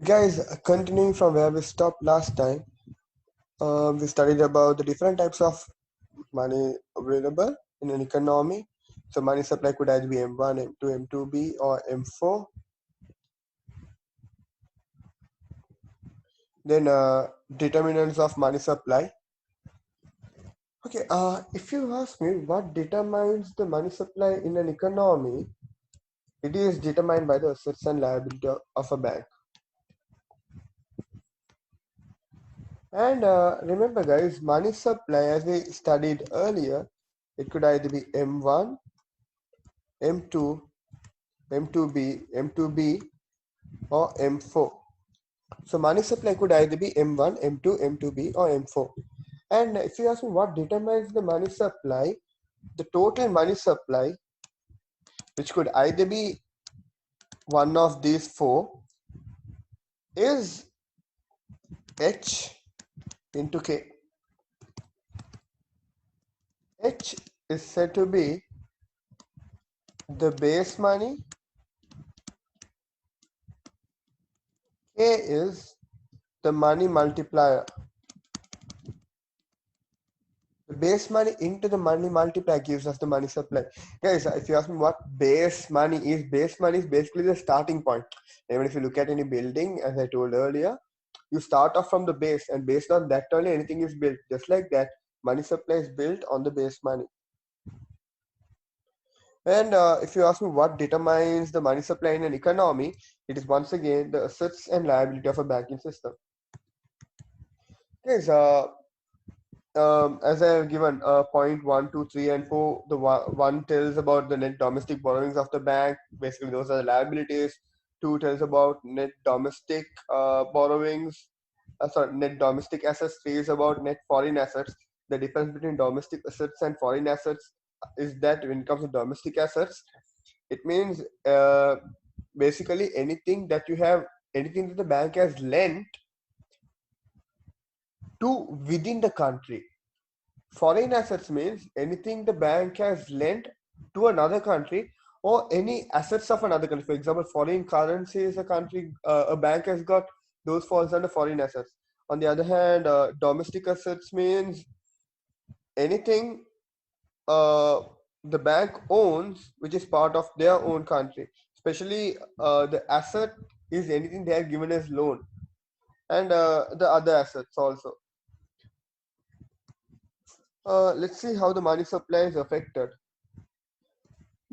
Guys, continuing from where we stopped last time, we studied about the different types of money available in an economy. So money supply could either be M1, M2, M2B or M4. Then determinants of money supply. Okay, if you ask me what determines the money supply in an economy, it is determined by the assets and liability of a bank. And remember guys, money supply as we studied earlier, it could either be M1, M2, M2B, M2B or M4. So money supply could either be M1, M2, M2B or M4. And if you ask me what determines the money supply, the total money supply, which could either be one of these four, is H into K. H is said to be the base money. K is the money multiplier. The base money into the money multiplier gives us the money supply. Guys, if you ask me what base money is basically the starting point. Even if you look at any building, as I told earlier, you start off from the base, and based on that only anything is built. Just like that, money supply is built on the base money. And if you ask me what determines the money supply in an economy, it is once again the assets and liability of a banking system. Guys, as I have given point 1, 2, 3, and 4, the one tells about the net domestic borrowings of the bank. Basically, those are the liabilities. 2 tells about net domestic borrowings. Sorry, net domestic assets. 3 is about net foreign assets. The difference between domestic assets and foreign assets is that when it comes to domestic assets, it means basically anything that anything that the bank has lent to within the country. Foreign assets means anything the bank has lent to another country or any assets of another country. For example, foreign currency is a bank has got, those falls under foreign assets. On the other hand, domestic assets means anything the bank owns which is part of their own country. Especially the asset is anything they have given as loan, and the other assets also. Let's see how the money supply is affected.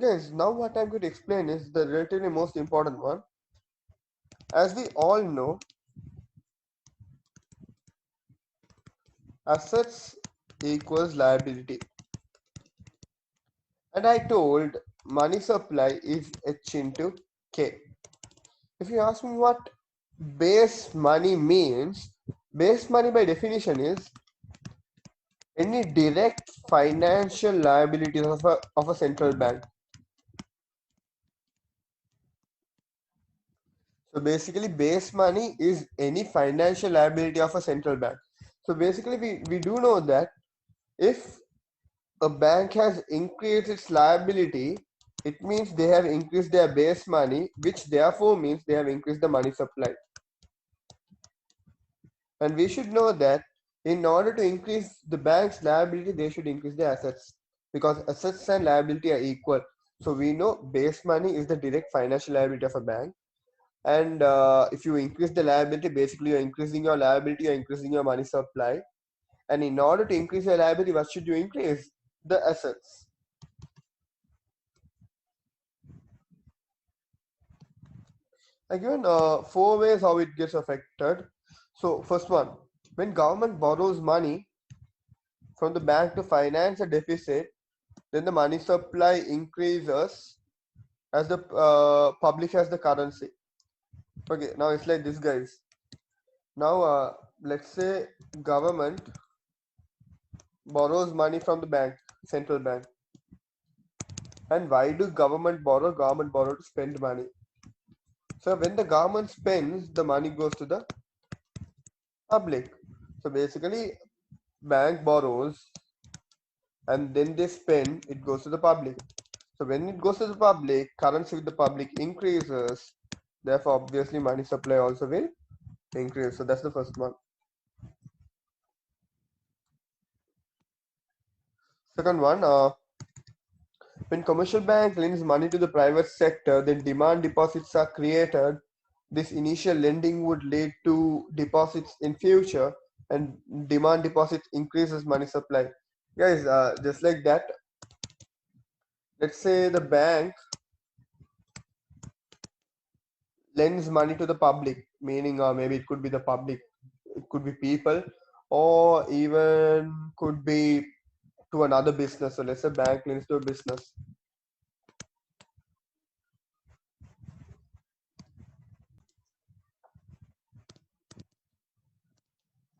Guys, now what I'm going to explain is the relatively most important one. As we all know, assets equals liability. And I told money supply is H into K. If you ask me what base money means, base money by definition is any direct financial liabilities of a central bank. So basically base money is any financial liability of a central bank. So basically we do know that if a bank has increased its liability, it means they have increased their base money, which therefore means they have increased the money supply. And we should know that in order to increase the bank's liability, they should increase their assets, because assets and liability are equal. So we know base money is the direct financial liability of a bank. And if you increase the liability, basically you're increasing your liability, you're increasing your money supply. And in order to increase your liability, what should you increase? The assets. I given 4 ways how it gets affected. So first one, when government borrows money from the bank to finance a deficit, then the money supply increases as the public has the currency. Okay, now it's like this, guys. Now let's say government borrows money from the bank, central bank. And why do government borrow? Government borrow to spend money. So when the government spends, the money goes to the public. So basically bank borrows and then they spend, it goes to the public. So when it goes to the public, currency with the public increases, therefore obviously money supply also will increase. So that's the first one. Second one, when commercial bank lends money to the private sector, then demand deposits are created. This initial lending would lead to deposits in future, and demand deposits increases money supply. Guys, just like that, let's say the bank lends money to the public, meaning maybe it could be the public, it could be people, or even could be to another business. So let's say bank lends to a business.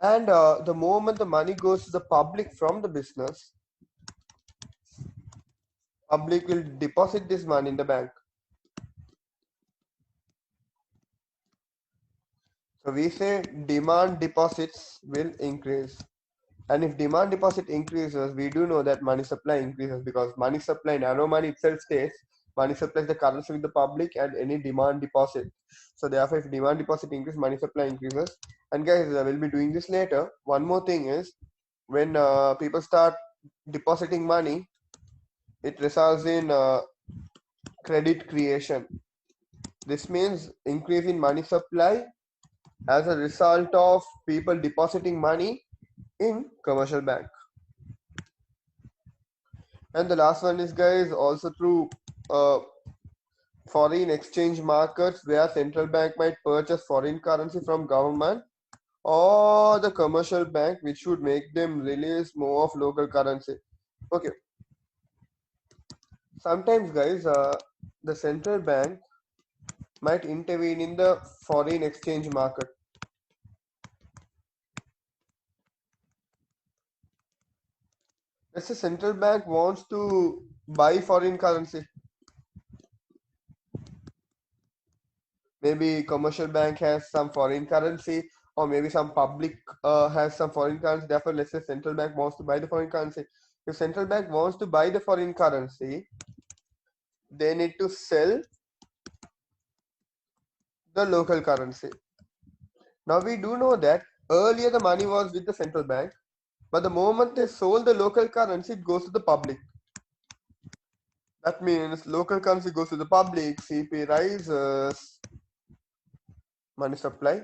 And the moment the money goes to the public from the business, public will deposit this money in the bank. So we say demand deposits will increase. And if demand deposit increases, we do know that money supply increases, because money supply, nano money itself states money supplies the currency with the public and any demand deposit. So therefore, if demand deposit increases, money supply increases. And guys, we'll be doing this later. One more thing is, when people start depositing money, it results in credit creation. This means increase in money supply as a result of people depositing money in commercial bank. And the last one is, guys, also through uh, foreign exchange markets, where central bank might purchase foreign currency from government or the commercial bank, which would make them release more of local currency. Okay, sometimes, guys, the central bank might intervene in the foreign exchange market. Let's say central bank wants to buy foreign currency. Maybe commercial bank has some foreign currency, or maybe some public has some foreign currency. Therefore, let's say central bank wants to buy the foreign currency. If central bank wants to buy the foreign currency, they need to sell the local currency. Now we do know that earlier the money was with the central bank, but the moment they sold the local currency, it goes to the public. That means local currency goes to the public, CP rises, money supply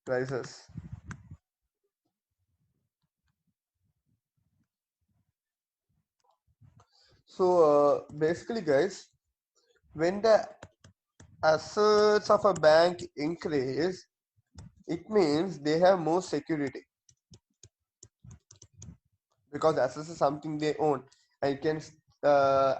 rises. So basically, guys, when the assets of a bank increase, it means they have more security, because assets is something they own, and it can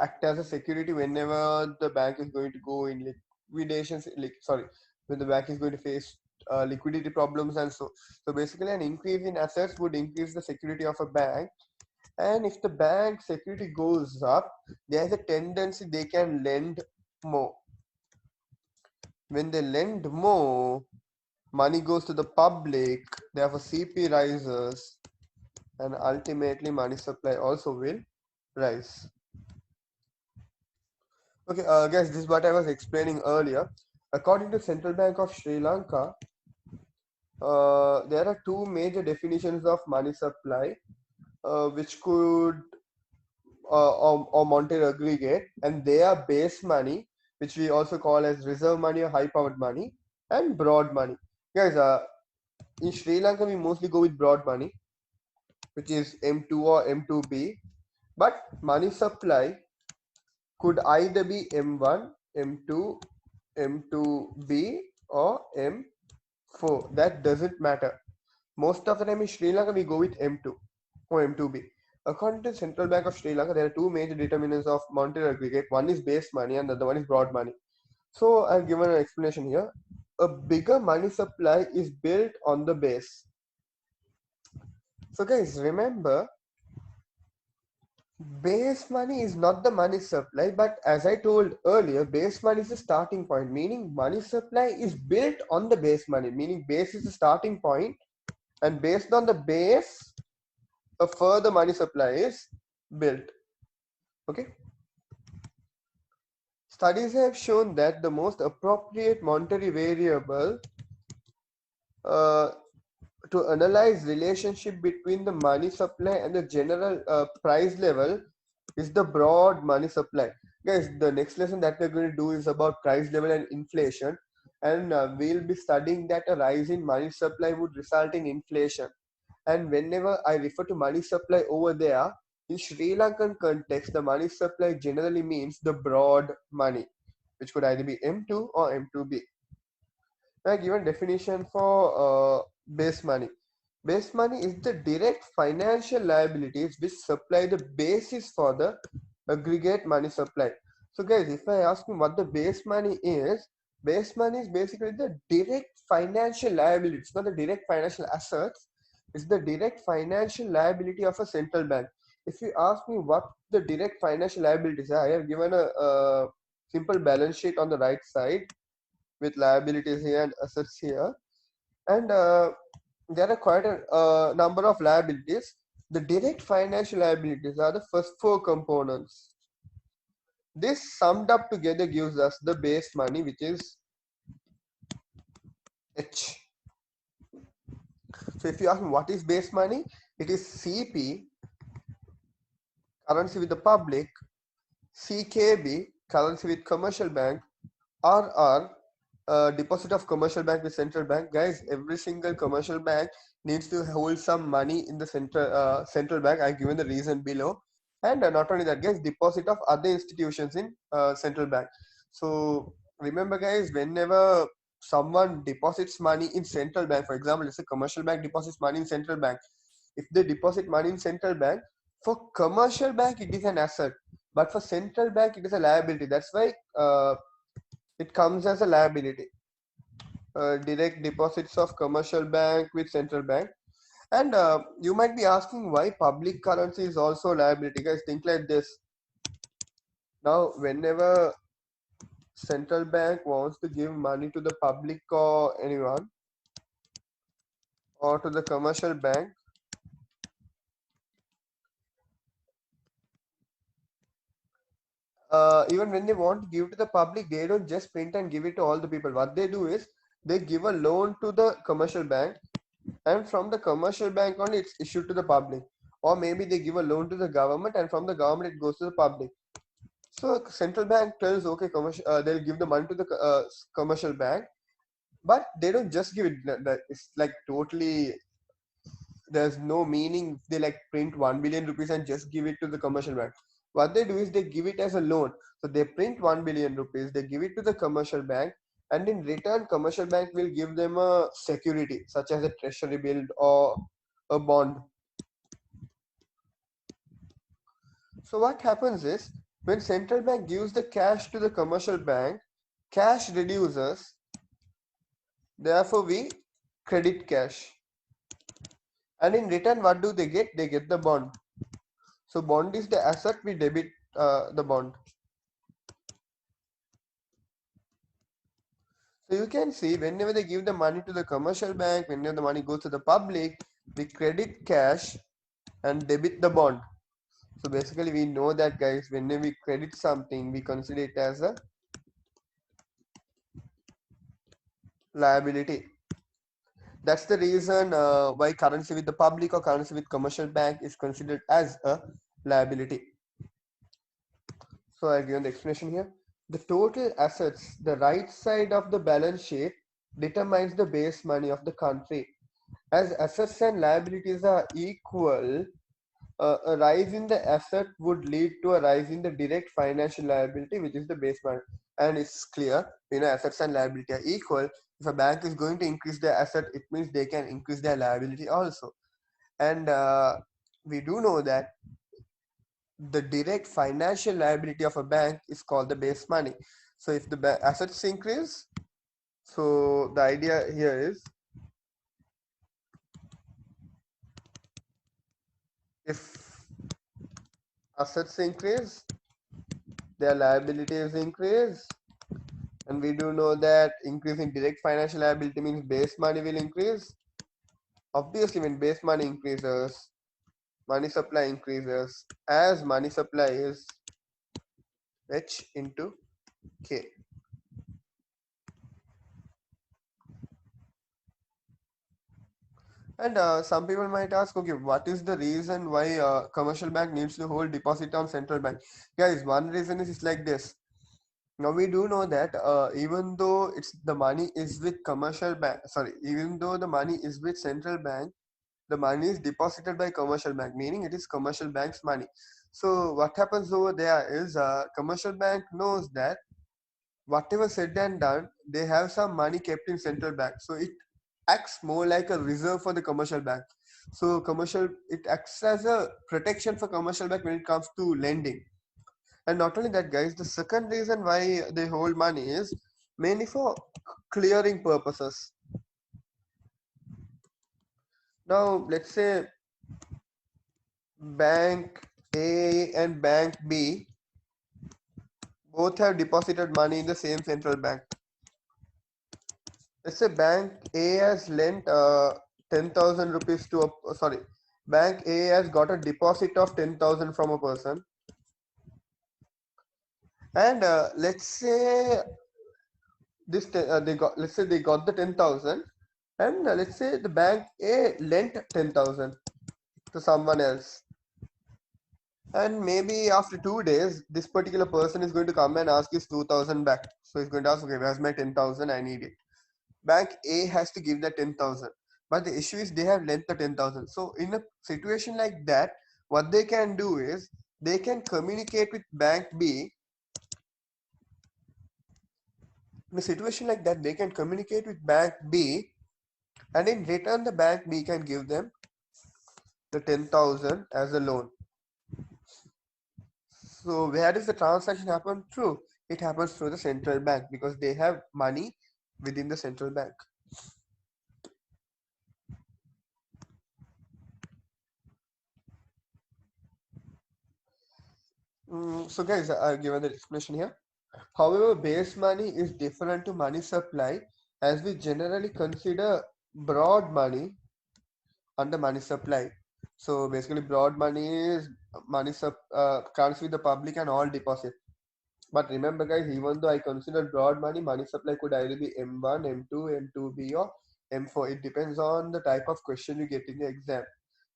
act as a security whenever the bank is going to go in liquidations, like sorry, when the bank is going to face liquidity problems. And so basically an increase in assets would increase the security of a bank. And if the bank security goes up, there's a tendency they can lend more. When they lend more, money goes to the public, therefore CP rises, and ultimately money supply also will rise. Okay, guys, this is what I was explaining earlier. According to Central Bank of Sri Lanka, there are two major definitions of money supply, which could or Monteiro aggregate, and they are base money, which we also call as reserve money or high powered money, and broad money. Guys, in Sri Lanka, we mostly go with broad money, which is M2 or M2B, but money supply could either be M1, M2, M2B, or M4. That doesn't matter. Most of the time in Sri Lanka, we go with M2 or M2B. According to Central Bank of Sri Lanka, there are two major determinants of monetary aggregate. One is base money and the other one is broad money. So I've given an explanation here. A bigger money supply is built on the base. So guys, remember, base money is not the money supply, but as I told earlier, base money is the starting point, meaning money supply is built on the base money, meaning base is the starting point, and based on the base, a further money supply is built. Okay. Studies have shown that the most appropriate monetary variable uh, to analyze relationship between the money supply and the general price level is the broad money supply. Guys, the next lesson that we're going to do is about price level and inflation, and we'll be studying that a rise in money supply would result in inflation. And whenever I refer to money supply over there, in Sri Lankan context, the money supply generally means the broad money, which could either be M2 or M2B. Now, given definition for base money. Base money is the direct financial liabilities which supply the basis for the aggregate money supply. So guys, if I ask you what the base money is basically the direct financial liability. It's not the direct financial assets. It's the direct financial liability of a central bank. If you ask me what the direct financial liabilities are, I have given a simple balance sheet on the right side with liabilities here and assets here, and there are quite a number of liabilities. The direct financial liabilities are the first four components. This summed up together gives us the base money, which is H. So if you ask me what is base money, it is CP, currency with the public, CKB, currency with commercial bank, RR, deposit of commercial bank with central bank. Guys, every single commercial bank needs to hold some money in the central bank. I've given the reason below. And not only that, guys, deposit of other institutions in central bank. So remember, guys, whenever someone deposits money in central bank, for example, let's say commercial bank deposits money in central bank. If they deposit money in central bank, for commercial bank it is an asset, but for central bank it is a liability. That's why it comes as a liability. Direct deposits of commercial bank with central bank. And you might be asking why public currency is also liability. Guys, think like this. Now, whenever central bank wants to give money to the public or anyone, or to the commercial bank, even when they want to give to the public, they don't just print and give it to all the people. What they do is they give a loan to the commercial bank, and from the commercial bank only it's issued to the public, or maybe they give a loan to the government, and from the government it goes to the public. So central bank tells, okay, commercial, they'll give the money to the commercial bank, but they don't just give it. It's like totally, there's no meaning. They like print 1 billion rupees and just give it to the commercial bank. What they do is they give it as a loan. So they print 1 billion rupees, they give it to the commercial bank, and in return commercial bank will give them a security such as a treasury bill or a bond. So what happens is, when central bank gives the cash to the commercial bank, cash reduces, therefore we credit cash. And in return, what do they get? They get the bond. So bond is the asset, we debit the bond. So you can see whenever they give the money to the commercial bank, whenever the money goes to the public, we credit cash and debit the bond. So basically we know that, guys, whenever we credit something, we consider it as a liability. That's the reason why currency with the public or currency with commercial bank is considered as a liability. So I'll give an explanation here. The total assets, the right side of the balance sheet, determines the base money of the country. As assets and liabilities are equal, a rise in the asset would lead to a rise in the direct financial liability, which is the base money. And it's clear, assets and liability are equal. If a bank is going to increase their asset, it means they can increase their liability also. And we do know that the direct financial liability of a bank is called the base money. So if the assets increase, so the idea here is, if assets increase, their liabilities increase, and we do know that increasing direct financial liability means base money will increase. Obviously, when base money increases, money supply increases, as money supply is H into K. And some people might ask, okay, what is the reason why commercial bank needs to hold deposit on central bank? Guys, one reason is it's like this. Now we do know that even though it's the money is with commercial bank, sorry, even though the money is with central bank, the money is deposited by commercial bank, meaning it is commercial bank's money. So what happens over there is commercial bank knows that whatever said and done, they have some money kept in central bank. So it acts more like a reserve for the commercial bank. So commercial, it acts as a protection for commercial bank when it comes to lending. And not only that, guys, the second reason why they hold money is mainly for clearing purposes. Now, let's say bank A and bank B both have deposited money in the same central bank. Let's say bank A has lent 10,000 rupees to a, sorry, bank A has got a deposit of 10,000 from a person. And let's say they got, let's say they got the 10,000, and let's say the bank A lent 10,000 to someone else. And maybe after 2 days, this particular person is going to come and ask his 2,000 back. So he's going to ask, okay, where's my 10,000? I need it. Bank A has to give that 10,000. But the issue is they have lent the 10,000. So in a situation like that, what they can do is they can communicate with Bank B. In a situation like that, they can communicate with Bank B, and in return, the Bank B can give them the 10,000 as a loan. So where does the transaction happen through? It happens through the central bank because they have money within the central bank. So guys, I've given the explanation here. However, base money is different to money supply as we generally consider broad money under money supply. So basically broad money is money comes with the public and all deposit. But remember guys, even though I consider broad money supply could either be M1, M2, M2B or M4. It depends on the type of question you get in the exam.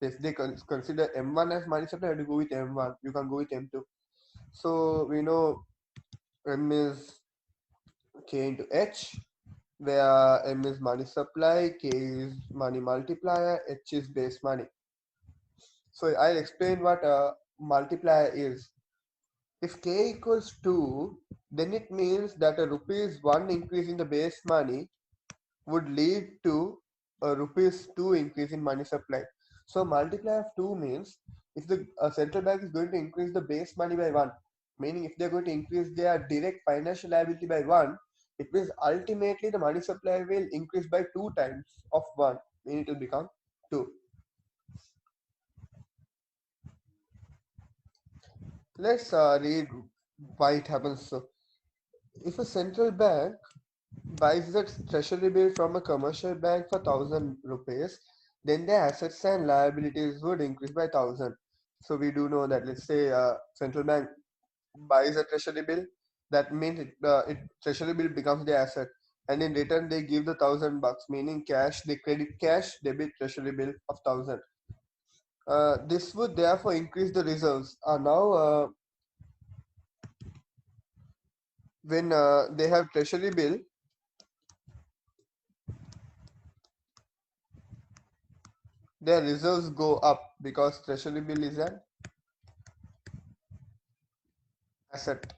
If they consider M1 as money supply, you have to go with M1. You can go with M2. So we know M is K into H, where M is money supply, K is money multiplier, H is base money. So I'll explain what a multiplier is. If K equals 2, then it means that a rupees 1 increase in the base money would lead to a rupees 2 increase in money supply. So multiplier of 2 means if the central bank is going to increase the base money by 1, meaning if they're going to increase their direct financial liability by 1, it means ultimately the money supply will increase by 2 times of 1, meaning it will become 2. Let's read why it happens. So if a central bank buys the treasury bill from a commercial bank for 1,000 rupees, then their assets and liabilities would increase by 1,000. So we do know that, let's say central bank buys a treasury bill, that means treasury bill becomes the asset, and in return they give the 1,000 bucks, meaning cash. They credit cash, debit treasury bill of 1,000. This would therefore increase the reserves. Now when they have treasury bill, their reserves go up because treasury bill is an asset.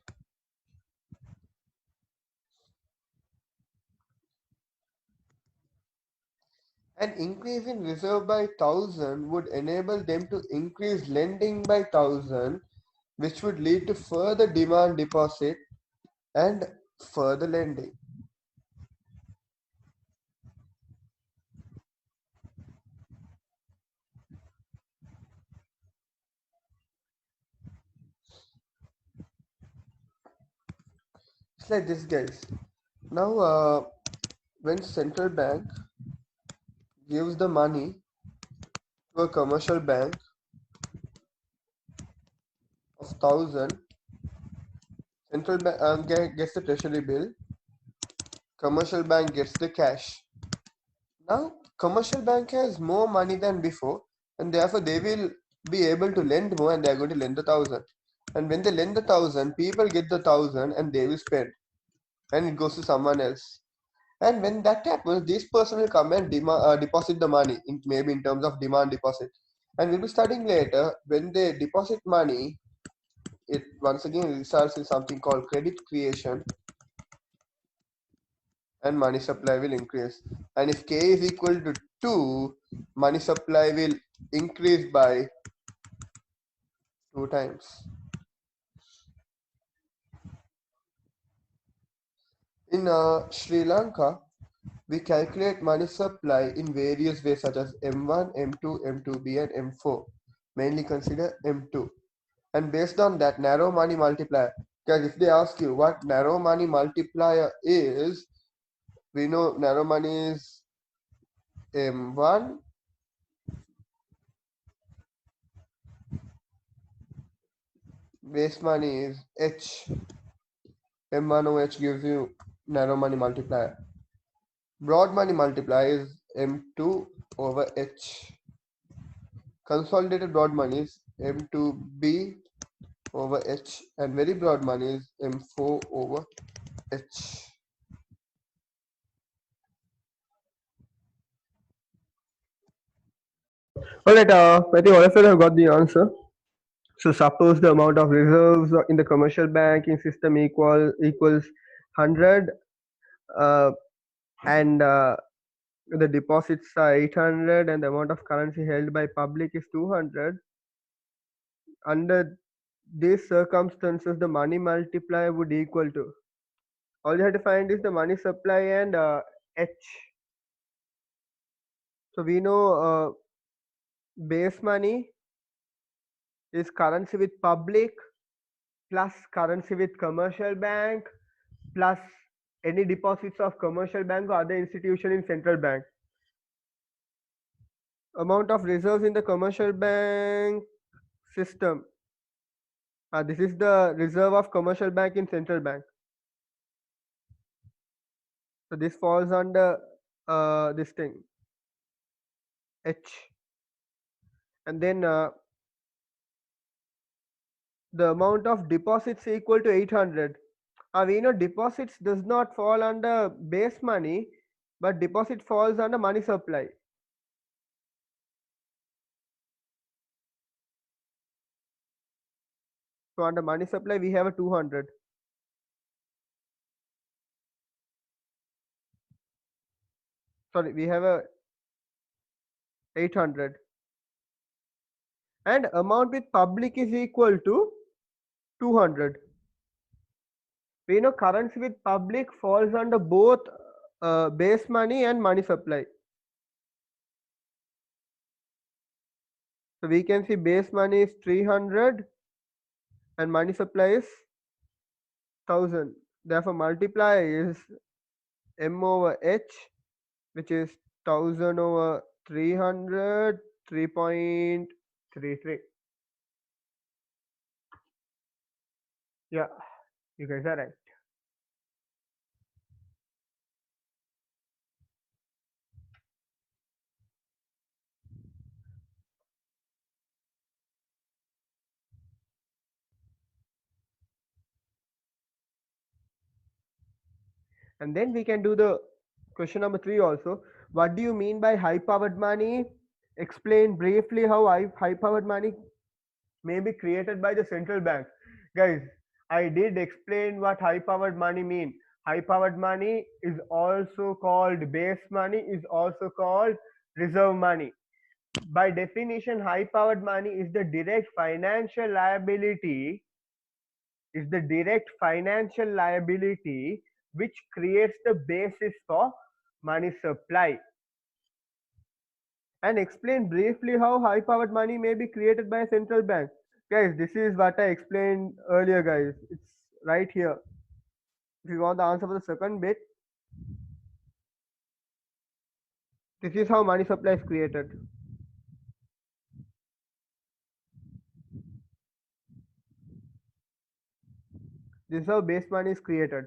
An increase in reserve by 1,000 would enable them to increase lending by 1,000, which would lead to further demand deposit and further lending. It's like this, guys. Now, when central bank gives the money to a commercial bank of 1,000, central bank gets the treasury bill, commercial bank gets the cash. Now, commercial bank has more money than before, and therefore they will be able to lend more, and they are going to lend 1,000. And when they lend 1,000, people get the 1,000 and they will spend, and it goes to someone else. And when that happens, this person will come and deposit the money, maybe in terms of demand deposit. And we'll be studying later when they deposit money, it once again results in something called credit creation, and money supply will increase. And if K is equal to 2, money supply will increase by 2 times. In Sri Lanka, we calculate money supply in various ways such as M1, M2, M2B and M4. Mainly consider M2. And based on that narrow money multiplier, because if they ask you what narrow money multiplier is, we know narrow money is M1, base money is H. M1 over H gives you narrow money multiplier. Broad money multiplier is M2 over H. Consolidated broad money is M2B over H, and very broad money is M4 over H. Alright, I think all of you have got the answer. So suppose the amount of reserves in the commercial banking system equals 100, uh, and the deposits are 800, and the amount of currency held by public is 200. Under these circumstances, the money multiplier would equal to, all you have to find is the money supply and H. So we know base money is currency with public plus currency with commercial bank plus any deposits of commercial bank or other institution in central bank. Amount of reserves in the commercial bank system. This is the reserve of commercial bank in central bank. So this falls under this thing H. And then the amount of deposits equal to 800. We know deposits does not fall under base money, but deposit falls under money supply. So under money supply we have a 200. Sorry, we have a 800. And amount with public is equal to 200. We know currency with public falls under both base money and money supply. So we can see base money is 300 and money supply is 1000. Therefore multiply is M over H, which is 1000 over 300, 3.33. Yeah, you guys are right. And then we can do the question number 3 also. What do you mean by high powered money? Explain briefly how high powered money may be created by the central bank. Guys, I did explain what high powered money mean. High powered money is also called base money, is also called reserve money. By definition, high powered money is the direct financial liability, which creates the basis for money supply. And explain briefly how high powered money may be created by a central bank. Guys, this is what I explained earlier, guys. It's right here. If you want the answer for the second bit, this is how money supply is created. This is how base money is created.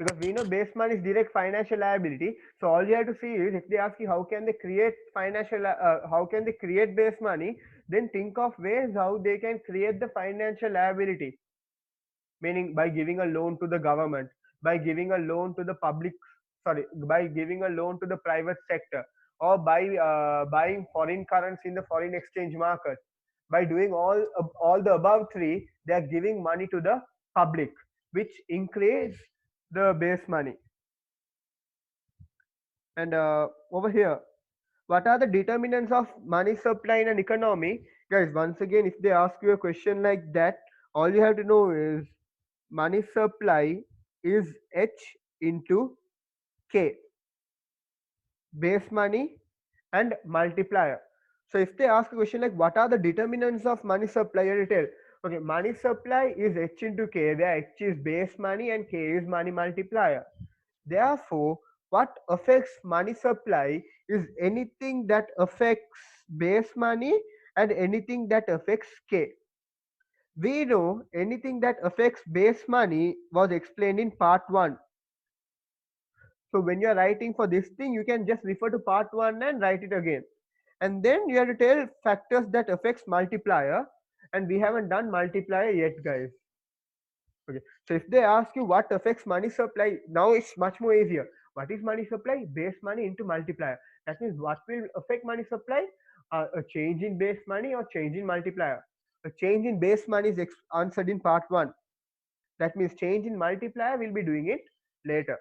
because we know base money is direct financial liability. So all you have to see is, if they ask you how can they create how can they create base money, then think of ways how they can create the financial liability, meaning by giving a loan to the government, by giving a loan to the public, sorry, by giving a loan to the private sector, or by buying foreign currency in the foreign exchange market. By doing all the above three, they are giving money to the public, which increase the base money. And over here, what are the determinants of money supply in an economy? Guys, once again, if they ask you a question like that, all you have to know is money supply is H into K, base money and multiplier. So if they ask a question like what are the determinants of money supply, you tell, okay, money supply is H into K, where H is base money and K is money multiplier. Therefore, what affects money supply is anything that affects base money and anything that affects K. We know anything that affects base money was explained in part 1. So when you're writing for this thing, you can just refer to part 1 and write it again. And then you have to tell factors that affects multiplier, and we haven't done multiplier yet, guys. Okay. So if they ask you what affects money supply, now it's much more easier. What is money supply? Base money into multiplier. That means what will affect money supply? A change in base money or change in multiplier. A change in base money is answered in part 1. That means change in multiplier, we'll be doing it later.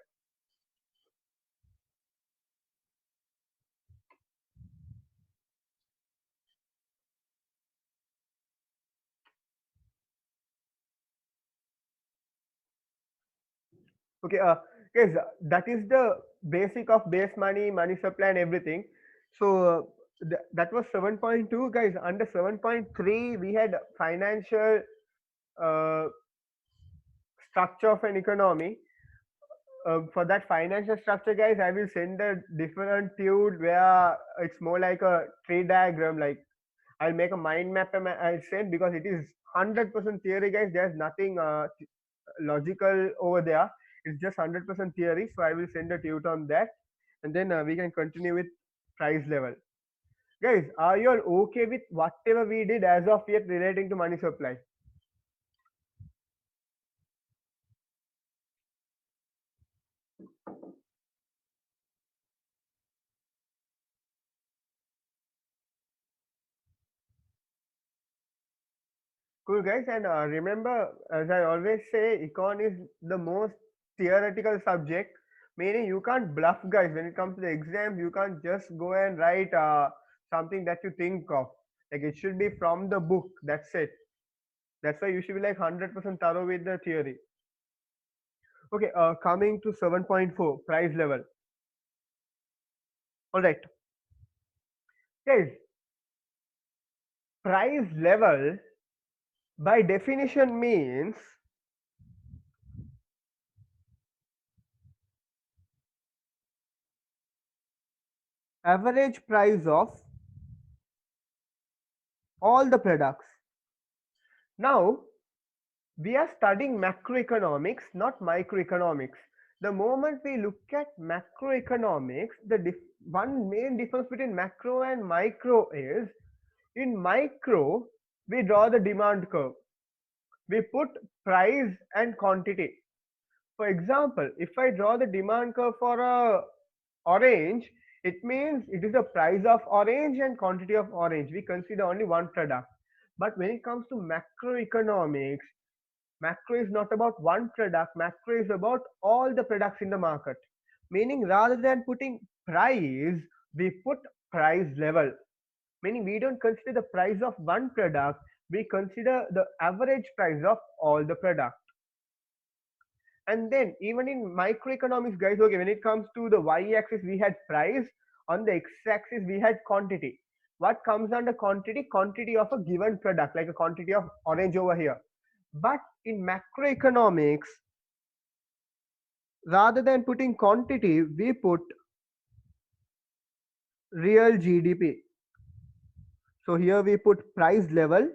Okay, guys, that is the basic of base money, money supply, and everything. So that was 7.2, guys. Under 7.3, we had financial uh, structure of an economy. For that financial structure, guys, I will send a different tude where it's more like a tree diagram. Like I'll make a mind map and I'll send, because it is 100% theory, guys. There's nothing logical over there. It's just 100% theory. So I will send a tute on that, and then we can continue with price level. Guys, are you all okay with whatever we did as of yet relating to money supply? Cool, guys. And remember, as I always say, econ is the most theoretical subject, meaning you can't bluff, guys. When it comes to the exams, you can't just go and write something that you think of. Like it should be from the book. That's it. That's why you should be like 100% thorough with the theory. Okay, coming to 7.4, price level. All right, guys, price level by definition means average price of all the products. Now, we are studying macroeconomics, not microeconomics. The moment we look at macroeconomics, one main difference between macro and micro is, in micro, we draw the demand curve. We put price and quantity. For example, if I draw the demand curve for a orange, it means it is the price of orange and quantity of orange. We consider only one product. But when it comes to macroeconomics, macro is not about one product, macro is about all the products in the market. Meaning rather than putting price, we put price level. Meaning we don't consider the price of one product, we consider the average price of all the products. And then even in microeconomics, guys, okay, when it comes to the y-axis, we had price. On the x-axis, we had quantity. What comes under quantity? Quantity of a given product, like a quantity of orange over here. But in macroeconomics, rather than putting quantity, we put real GDP. So here we put price level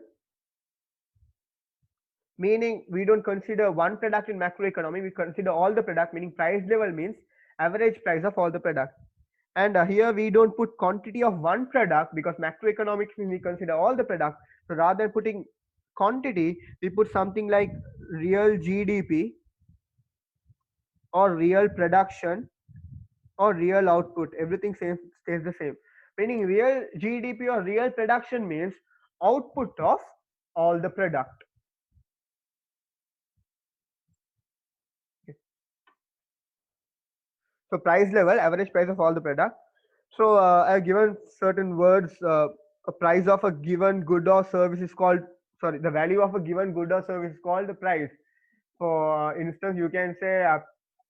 meaning we don't consider one product in macroeconomy, we consider all the product, meaning price level means average price of all the product. And here we don't put quantity of one product because macroeconomics means we consider all the product. So rather than putting quantity, we put something like real GDP or real production or real output. Everything stays the same. Meaning real GDP or real production means output of all the product. So price level, average price of all the product. So I've given certain words. A price of a given good or service is called, sorry, the value of a given good or service is called the price. For instance, you can say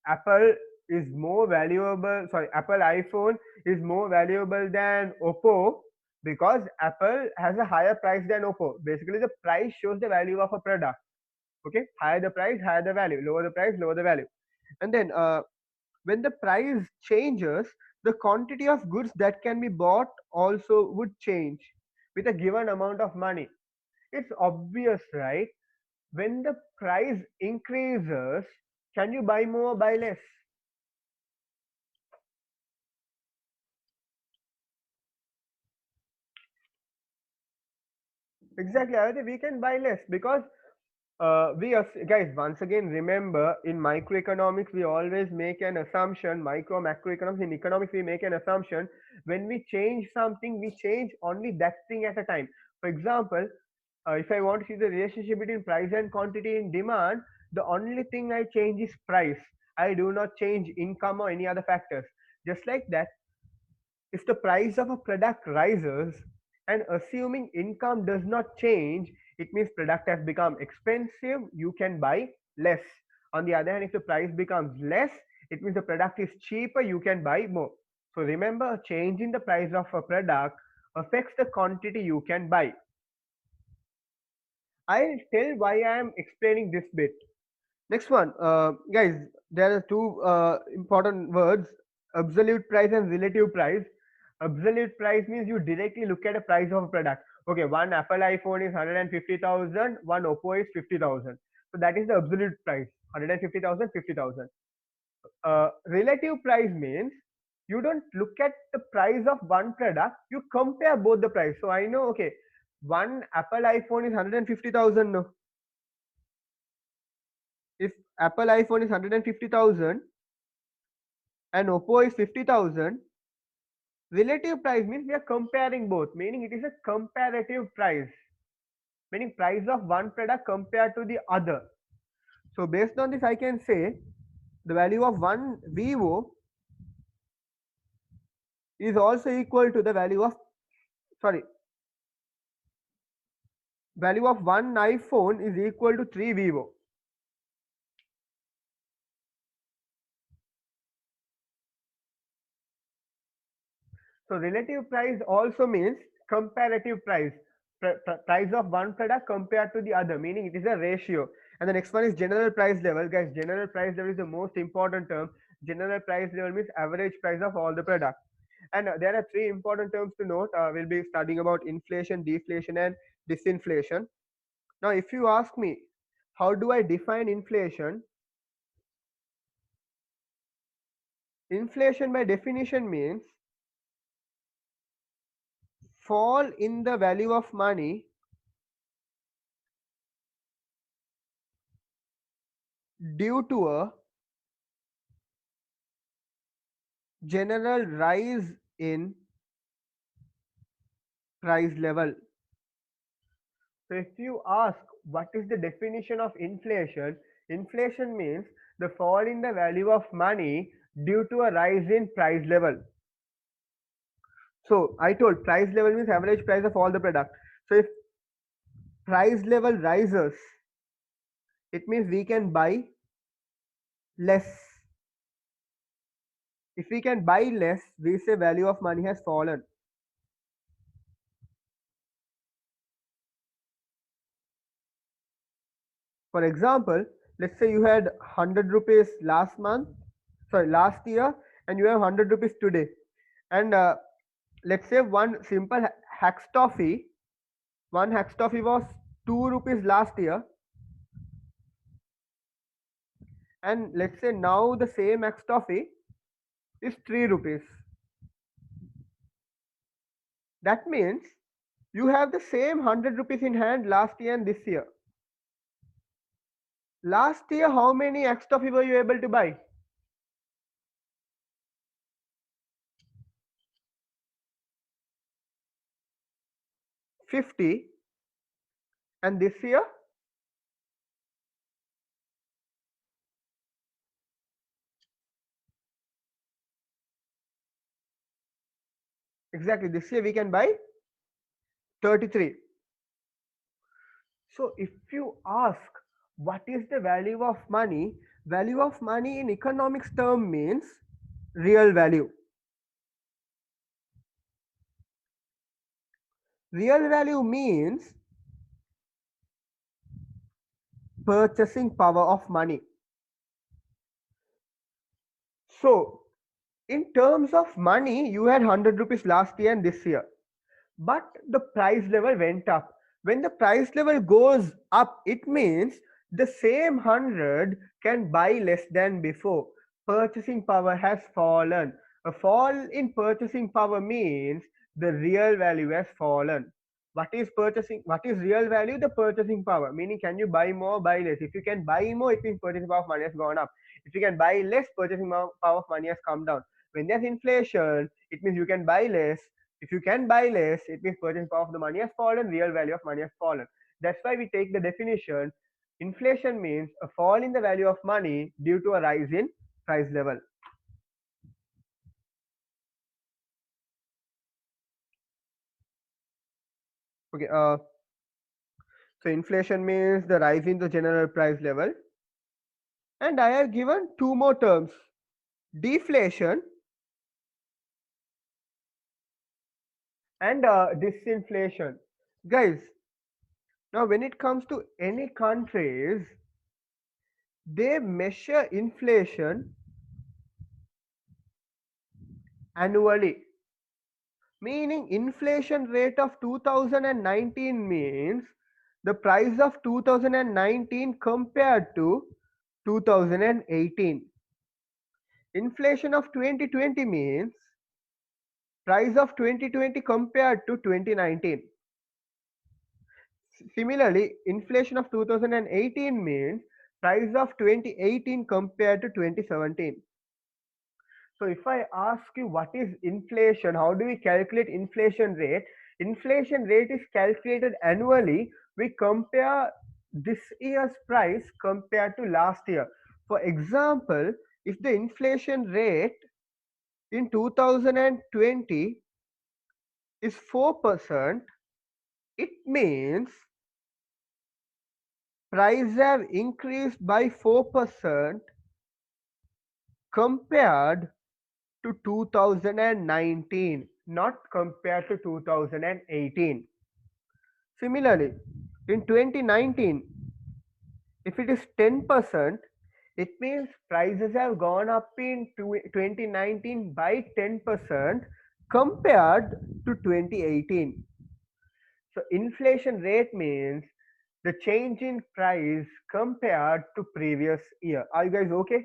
Apple is more valuable. Sorry, Apple iPhone is more valuable than Oppo because Apple has a higher price than Oppo. Basically, the price shows the value of a product. Okay, higher the price, higher the value. Lower the price, lower the value. And then when the price changes, the quantity of goods that can be bought also would change with a given amount of money. It's obvious, right? When the price increases, can you buy more, buy less? Exactly, Aditya, we can buy less because guys, once again, remember in microeconomics, we always make an assumption. Macroeconomics, in economics, we make an assumption. When we change something, we change only that thing at a time. For example, if I want to see the relationship between price and quantity in demand, the only thing I change is price. I do not change income or any other factors. Just like that, if the price of a product rises and assuming income does not change, it means product has become expensive, you can buy less. On the other hand, if the price becomes less, it means the product is cheaper, you can buy more. So remember, a change in the price of a product affects the quantity you can buy. I'll tell why I am explaining this bit. Next one, guys, there are two important words: absolute price and relative price. Absolute price means you directly look at a price of a product. Okay, one Apple iPhone is 150,000, one Oppo is 50,000. So that is the absolute price: 150,000, 50,000. Relative price means you don't look at the price of one product, you compare both the price. So I know, okay, one Apple iPhone is 150,000. No, if Apple iPhone is 150,000 and Oppo is 50,000, relative price means we are comparing both, meaning it is a comparative price, meaning price of one product compared to the other. So based on this, I can say the value of one Vivo is also equal to the value of, sorry, value of one iPhone is equal to three Vivo. So relative price also means comparative price, price of one product compared to the other, meaning it is a ratio. And the next one is general price level, guys. General price level is the most important term. General price level means average price of all the product. And there are three important terms to note. We'll be studying about inflation, deflation, and disinflation. Now, if you ask me, how do I define inflation? Inflation by definition means fall in the value of money due to a general rise in price level. So if you ask what is the definition of inflation, inflation means the fall in the value of money due to a rise in price level. So I told price level means average price of all the product. So if price level rises, it means we can buy less. If we can buy less, we say value of money has fallen. For example, let's say you had 100 rupees last month, sorry, last year, and you have 100 rupees today. And let's say one simple Hackstoffy, one Hackstoffy was 2 rupees last year, and let's say now the same X toffee is 3 rupees. That means you have the same 100 rupees in hand last year and this year. Last year, how many X toffee were you able to buy? 50. And this year? Exactly, this year we can buy 33. So if you ask what is the value of money in economics term means real value. Real value means purchasing power of money. So in terms of money, you had 100 rupees last year and this year, but the price level went up. When the price level goes up, it means the same 100 can buy less than before. Purchasing power has fallen. A fall in purchasing power means the real value has fallen. What is real value? The purchasing power, meaning can you buy more, buy less. If you can buy more, it means purchasing power of money has gone up. If you can buy less, purchasing power of money has come down. When there's inflation, it means you can buy less. If you can buy less, it means purchasing power of the money has fallen, real value of money has fallen. That's why we take the definition. Inflation means a fall in the value of money due to a rise in price level. Okay, so inflation means the rise in the general price level. And I have given two more terms, deflation and disinflation. Guys, now when it comes to any countries, they measure inflation annually, meaning inflation rate of 2019 means the price of 2019 compared to 2018. Inflation of 2020 means price of 2020 compared to 2019. Similarly, inflation of 2018 means price of 2018 compared to 2017. So if I ask you what is inflation, how do we calculate inflation rate? Inflation rate is calculated annually. We compare this year's price compared to last year. For example, if the inflation rate in 2020 is 4%, it means prices have increased by 4% compared to 2019, not compared to 2018. Similarly, in 2019, if it is 10%, it means prices have gone up in 2019 by 10% compared to 2018. So inflation rate means the change in price compared to previous year. Are you guys okay?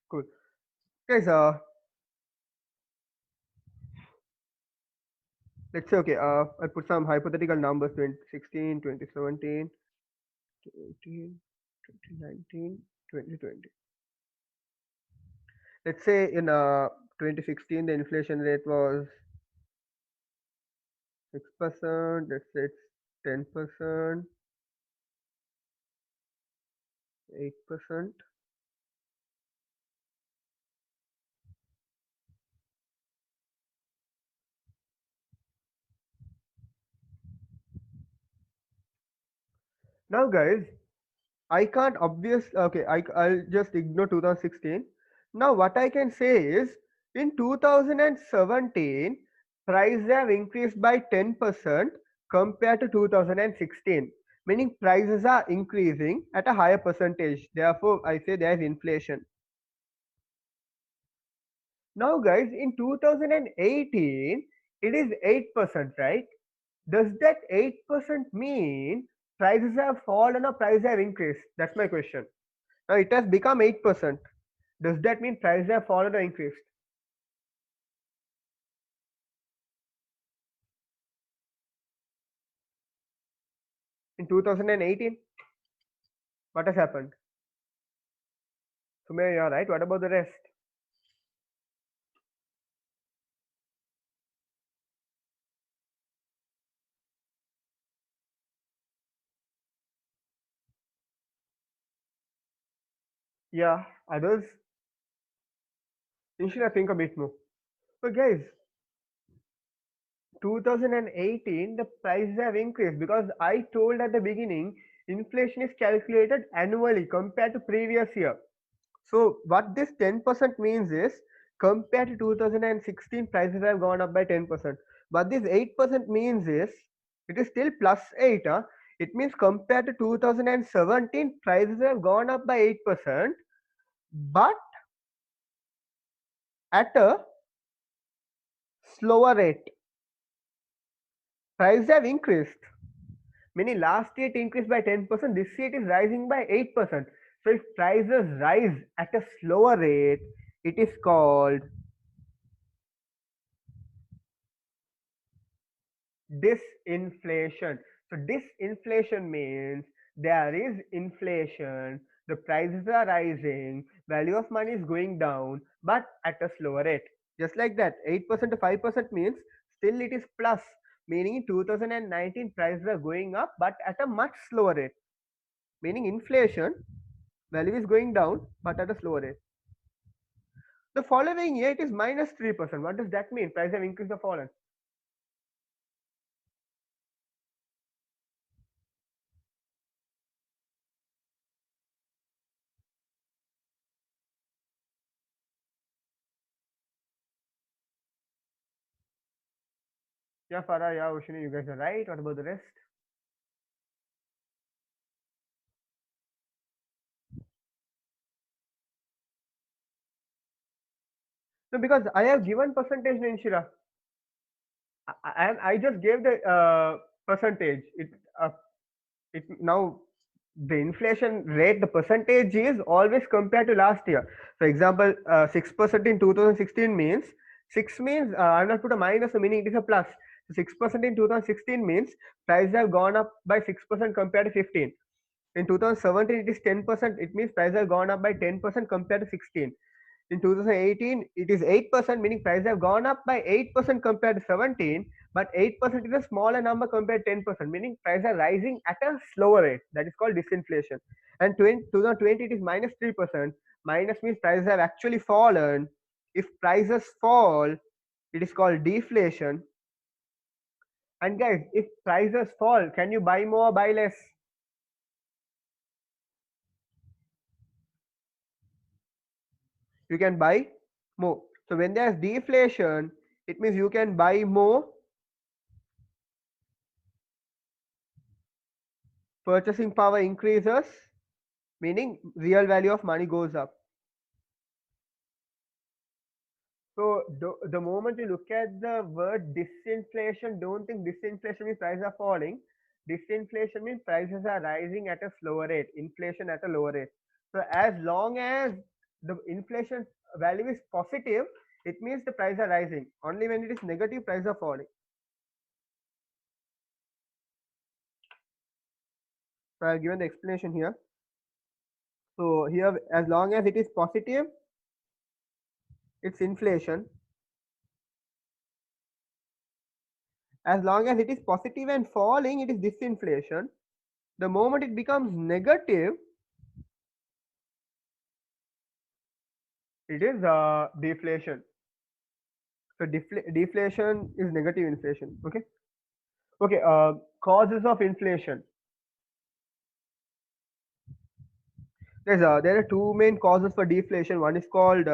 Cool. Guys, let's say, okay, I put some hypothetical numbers, 2016, 2017, 2018, 2019, 2020. Let's say in 2016, the inflation rate was 6%, let's say it's 10%, 8%. Now, guys, I can't okay, I'll just ignore 2016. Now, what I can say is in 2017, prices have increased by 10% compared to 2016, meaning prices are increasing at a higher percentage. Therefore, I say there is inflation. Now, guys, in 2018, it is 8%, right? Does that 8% mean prices have fallen or prices have increased? That's my question. Now, it has become 8%. Does that mean prices have fallen or increased? In 2018, what has happened? Sumaya, you're right. What about the rest? Yeah, others, you should think a bit more. But guys, 2018, the prices have increased because I told at the beginning, inflation is calculated annually compared to previous year. So what this 10% means is, compared to 2016, prices have gone up by 10%. But this 8% means is, it is still plus 8. It means compared to 2017, prices have gone up by 8%, but at a slower rate. Prices have increased. Meaning last year it increased by 10%, this year it is rising by 8%. So if prices rise at a slower rate, it is called disinflation. So disinflation means there is inflation, the prices are rising, value of money is going down, but at a slower rate. Just like that, 8% to 5% means still it is plus, meaning in 2019 prices are going up, but at a much slower rate. Meaning inflation, value is going down, but at a slower rate. The following year it is minus 3%. What does that mean? Prices have increased or fallen? Yeah, Farah, yeah, Ushini, you guys are right. What about the rest? No, because I have given percentage in Shira. I just gave the percentage. It now the inflation rate, the percentage is always compared to last year. For example, 6% in 2016 means, 6 means, I'm not put a minus, so meaning it is a plus. So 6% in 2016 means prices have gone up by 6% compared to 15. In 2017 it is 10%. It means prices have gone up by 10% compared to 16. In 2018 it is 8%, meaning prices have gone up by 8% compared to 17, but 8% is a smaller number compared to 10%, meaning prices are rising at a slower rate. That is called disinflation. And 2020 it is minus 3%. Minus means prices have actually fallen. If prices fall, it is called deflation. And guys, if prices fall, can you buy more, buy less? You can buy more. So when there's deflation, it means you can buy more, purchasing power increases, meaning real value of money goes up. So the moment you look at the word disinflation, don't think disinflation means prices are falling. Disinflation means prices are rising at a slower rate, inflation at a lower rate. So as long as the inflation value is positive, it means the prices are rising. Only when it is negative, prices are falling. So I've given the explanation here. So here, as long as it is positive, it's inflation. As long as it is positive and falling, it is disinflation. The moment it becomes negative, it is deflation. So deflation is negative inflation. Okay. Okay. Causes of inflation. There are two main causes for deflation. One is called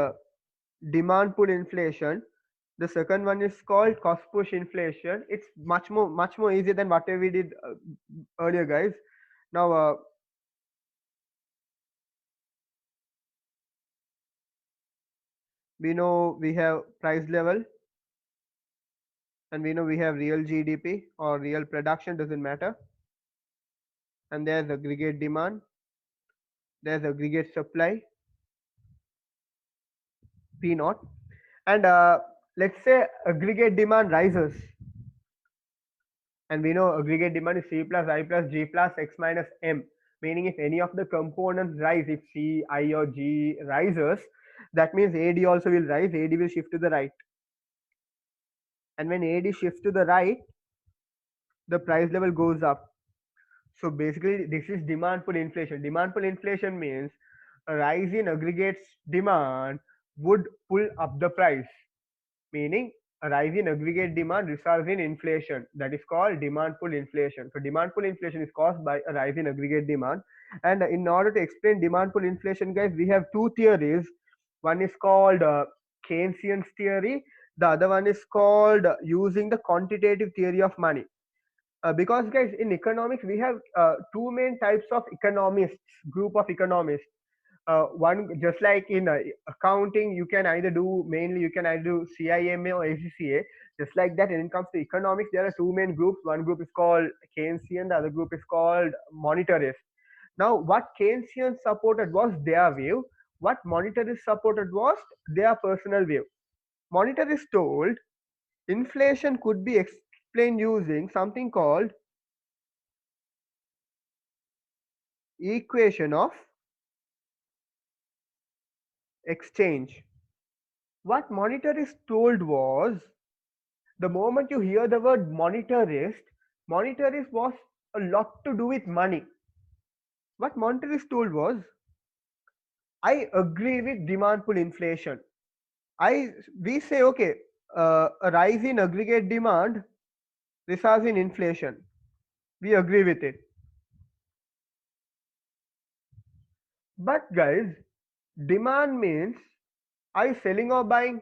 demand pull inflation. The second one is called cost push inflation. It's much more easier than whatever we did earlier, guys. Now, We know we have price level, and we know we have real GDP or real production, doesn't matter. And there's aggregate demand, there's aggregate supply, P naught. And let's say aggregate demand rises, and we know aggregate demand is C plus I plus G plus X minus M, meaning if any of the components rise, if C, I or G rises, that means AD also will rise, AD will shift to the right. And when AD shifts to the right, the price level goes up. So basically, this is demand pull inflation. Demand pull inflation means a rise in aggregates demand would pull up the price, meaning a rise in aggregate demand results in inflation. That is called demand pull inflation. So demand pull inflation is caused by a rise in aggregate demand. And in order to explain demand pull inflation, guys, we have two theories. One is called Keynesian theory. The other one is called using the quantitative theory of money. Because guys, in economics we have two main types of economists, group of economists. One, just like in accounting, you can either do mainly you can either do CIMA or ACCA. Just like that, when it comes to economics, there are two main groups. One group is called Keynesian, the other group is called monetarist. Now, what Keynesian supported was their view. What monetarist supported was their personal view. Monetarist told inflation could be explained using something called equation of exchange. What monetarist told was, the moment you hear the word monetarist, monetarist was a lot to do with money. What monetarist told was, I agree with demand pull inflation. We say okay, a rise in aggregate demand results in inflation. We agree with it. But guys, demand means, are you selling or buying?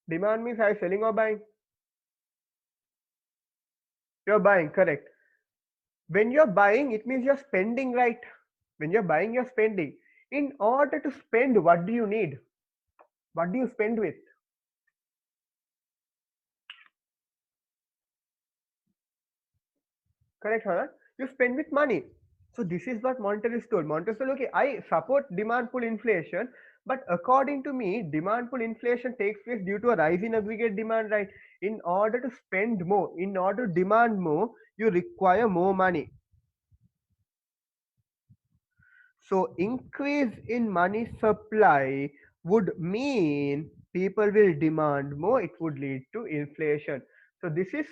Demand means, are you selling or buying? You're buying, correct. When you're buying, it means you're spending, right? When you're buying, you're spending. In order to spend, what do you need? What do you spend with? Correct, Hannah? You spend with money. So this is what Monterey told. Monterey told, okay, I support demand pull inflation, but according to me, demand pull inflation takes place due to a rise in aggregate demand, right? In order to spend more, in order to demand more, you require more money. So increase in money supply would mean people will demand more, it would lead to inflation. So this is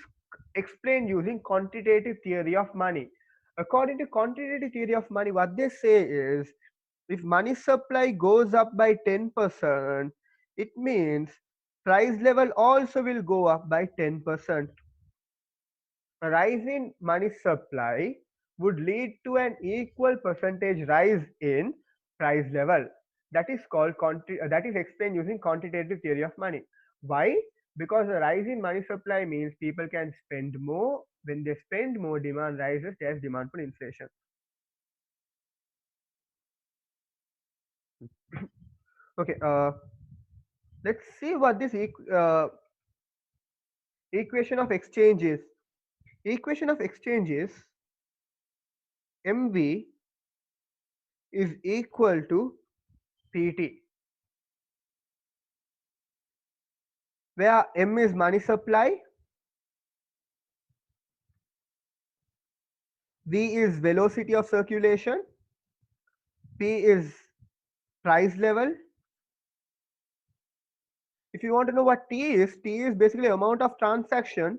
explained using quantitative theory of money. According to quantitative theory of money, what they say is, if money supply goes up by 10%, it means price level also will go up by 10%. A rise in money supply would lead to an equal percentage rise in price level. That is that is explained using quantitative theory of money. Why? Because a rise in money supply means people can spend more. When they spend more, demand rises. There's demand for inflation. Okay. Let's see what this equation of exchange is. Equation of exchange is MV is equal to PT, where M is money supply, V is velocity of circulation, P is price level. If you want to know what T is basically amount of transaction.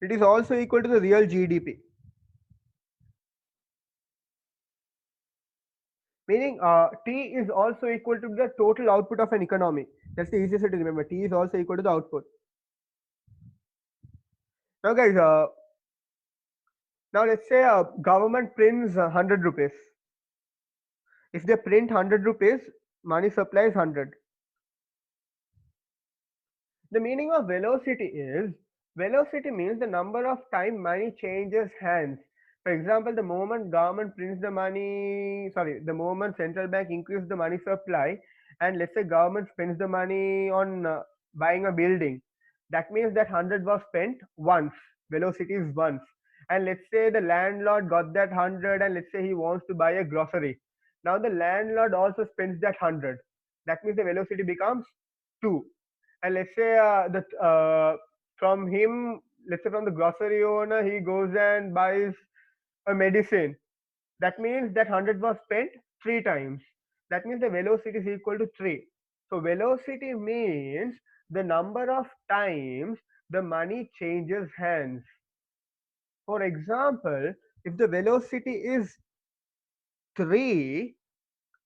It is also equal to the real GDP. Meaning T is also equal to the total output of an economy. That's the easiest way to remember. T is also equal to the output. Now guys, now let's say government prints 100 rupees. If they print 100 rupees, money supply is 100. The meaning of velocity is, velocity means the number of time money changes hands. For example, the moment government prints the money, sorry, the moment central bank increases the money supply, and let's say government spends the money on buying a building, that means that 100 was spent once, velocity is once. And let's say the landlord got that 100 and let's say he wants to buy a grocery. Now the landlord also spends that 100. That means the velocity becomes 2. And let's say from him, let's say from the grocery owner, he goes and buys a medicine. That means that 100 was spent 3 times. That means the velocity is equal to 3. So velocity means the number of times the money changes hands. For example, if the velocity is 3,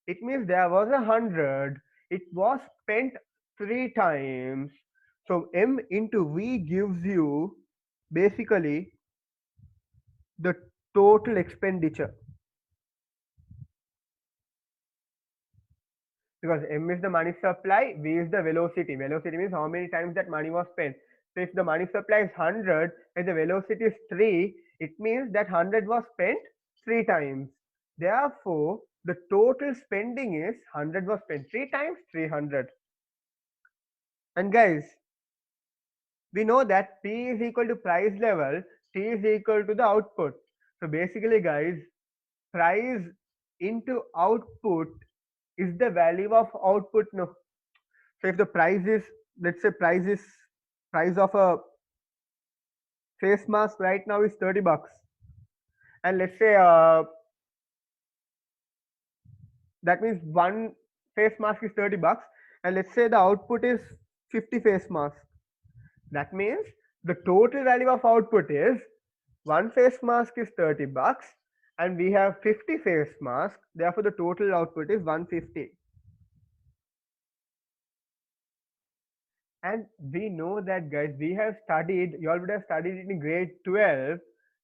it means there was 100. It was spent 3 times. So M into V gives you basically the total expenditure, because M is the money supply, V is the velocity. Velocity means how many times that money was spent. So if the money supply is 100 and the velocity is 3, it means that 100 was spent 3 times. Therefore, the total spending is 100 was spent 3 times 300. And guys, we know that P is equal to price level, T is equal to the output. So basically guys, price into output is the value of output. No, so if the price is, let's say price of a face mask right now is 30 bucks, and let's say that means one face mask is 30 bucks, and let's say the output is 50 face masks. That means the total value of output is one face mask is 30 bucks and we have 50 face masks, therefore the total output is 150. And we know that guys, we have studied, you all would have studied it in grade 12,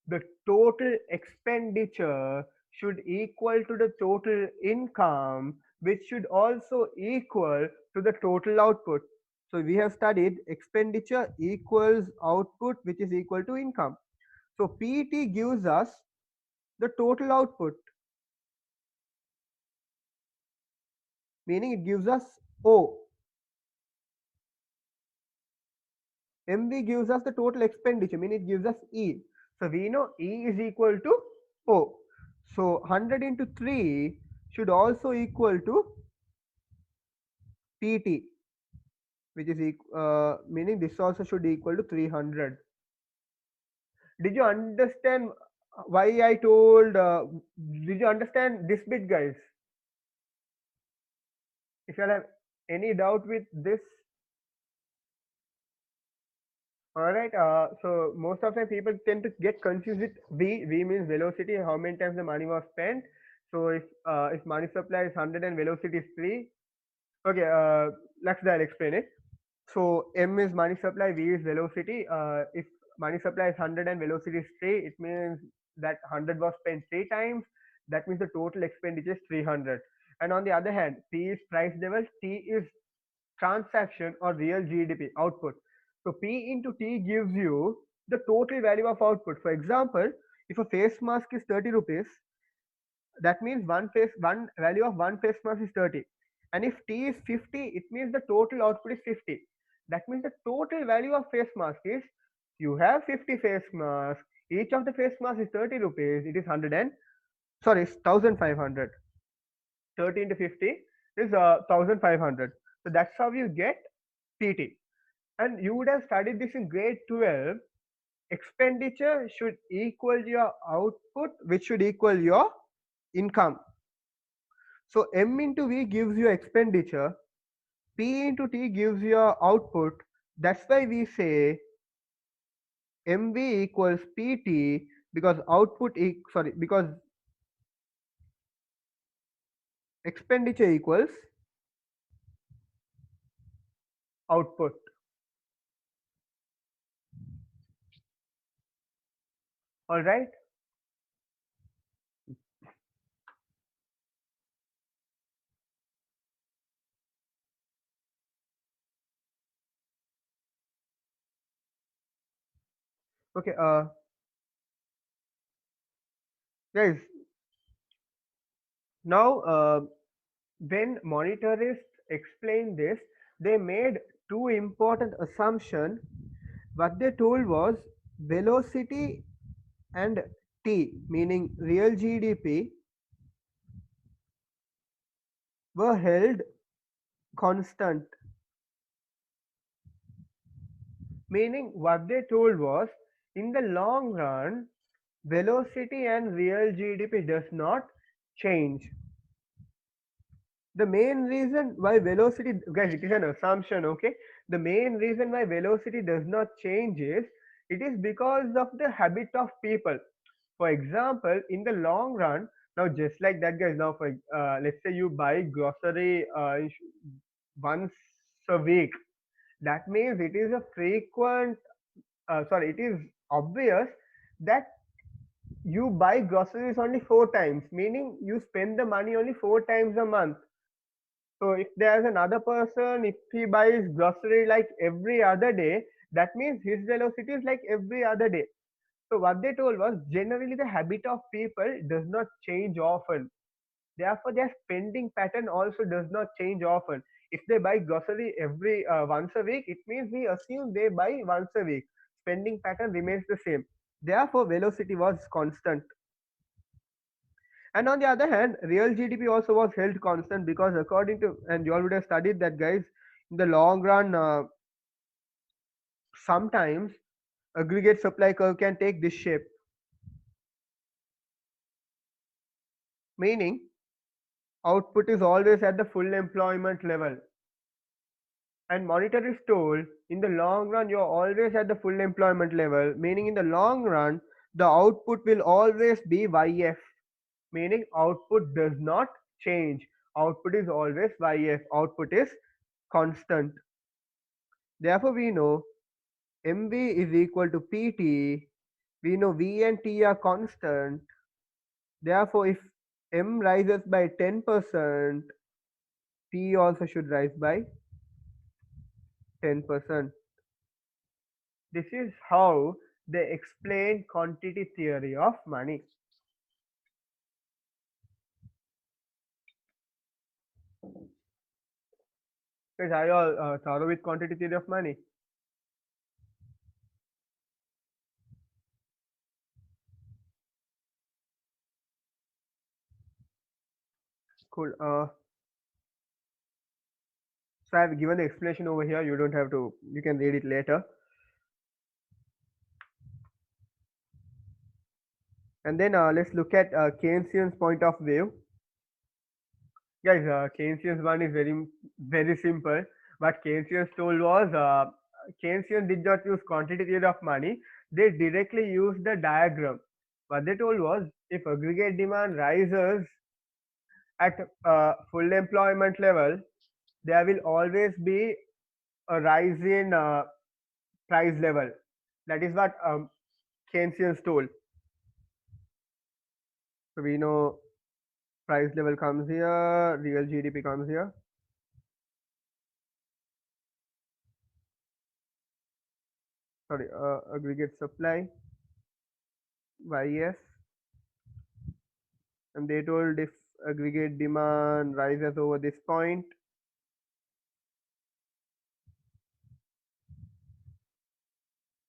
the total expenditure should equal to the total income, which should also equal to the total output. So we have studied expenditure equals output, which is equal to income. So PT gives us the total output, meaning it gives us O. MV gives us the total expenditure, meaning it gives us E. So we know E is equal to O. So 100 into 3 should also equal to PT, which is meaning this also should equal to 300. Did you understand why I told? Did you understand this bit, guys? If you have any doubt with this, all right. So most of the people tend to get confused with V. V means velocity, how many times the money was spent. So if money supply is 100 and velocity is 3, okay. Let's then explain it. So M is money supply, V is velocity. If money supply is 100 and velocity is 3, it means that 100 was spent 3 times. That means the total expenditure is 300. And on the other hand, P is price level, T is transaction or real GDP output. So P into T gives you the total value of output. For example, if a face mask is 30 rupees, that means one value of one face mask is 30. And if T is 50, it means the total output is 50. That means the total value of face mask is, you have 50 face masks, each of the face mask is 30 rupees, it is 100 and sorry, it's 1500. 30 into 50 is 1500. So that's how you get PT. And you would have studied this in grade 12. Expenditure should equal your output, which should equal your income. So M into V gives you expenditure, P into T gives your output. That's why we say MV equals PT, because because expenditure equals output. All right. Okay. Guys, now when monetarists explained this, they made two important assumptions. What they told was velocity and T, meaning real GDP, were held constant. Meaning, what they told was in the long run, velocity and real GDP does not change. The main reason why velocity, guys, it is an assumption, okay? The main reason why velocity does not change is it is because of the habit of people. For example, in the long run, now just like that, guys, now for let's say you buy grocery once a week, that means it is a frequent, sorry, it is obvious that you buy groceries only four times, meaning you spend the money only four times a month. So if there's another person, if he buys grocery like every other day, that means his velocity is like every other day. So what they told was generally the habit of people does not change often. Therefore, their spending pattern also does not change often. If they buy grocery every once a week, it means we assume they buy once a week. Spending pattern remains the same. Therefore, velocity was constant. And on the other hand, real GDP also was held constant because according to, and you all would have studied that, guys, in the long run, sometimes aggregate supply curve can take this shape, meaning output is always at the full employment level. And monitor is told in the long run you're always at the full employment level, meaning in the long run the output will always be YF, meaning output does not change. Output is always YF, output is constant. Therefore, we know MV is equal to PT. We know V and T are constant. Therefore, if M rises by 10%, P also should rise by 10%. This is how they explain quantity theory of money. Guys, are you all thorough with quantity theory of money? Cool. So I have given the explanation over here. You don't have to. You can read it later. And then let's look at Keynesian's point of view. Guys, Keynesian's one is very simple. What Keynesian told was Keynesian did not use quantity theory of money. They directly used the diagram. What they told was if aggregate demand rises at full employment level, there will always be a rise in price level. That is what Keynesians told. So we know price level comes here, real GDP comes here. Sorry, aggregate supply, YS, and they told if aggregate demand rises over this point,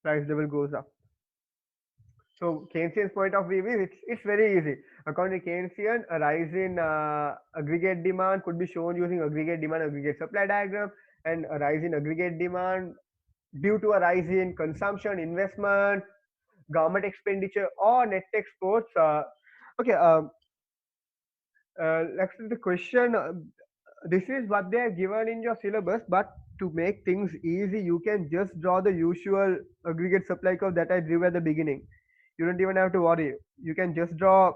price level goes up. So Keynesian's point of view is it's very easy. According to Keynesian, a rise in aggregate demand could be shown using aggregate demand aggregate supply diagram, and a rise in aggregate demand due to a rise in consumption, investment, government expenditure, or net exports. Okay, next is the question. This is what they are given in your syllabus, but to make things easy, you can just draw the usual aggregate supply curve that I drew at the beginning. You don't even have to worry. You can just draw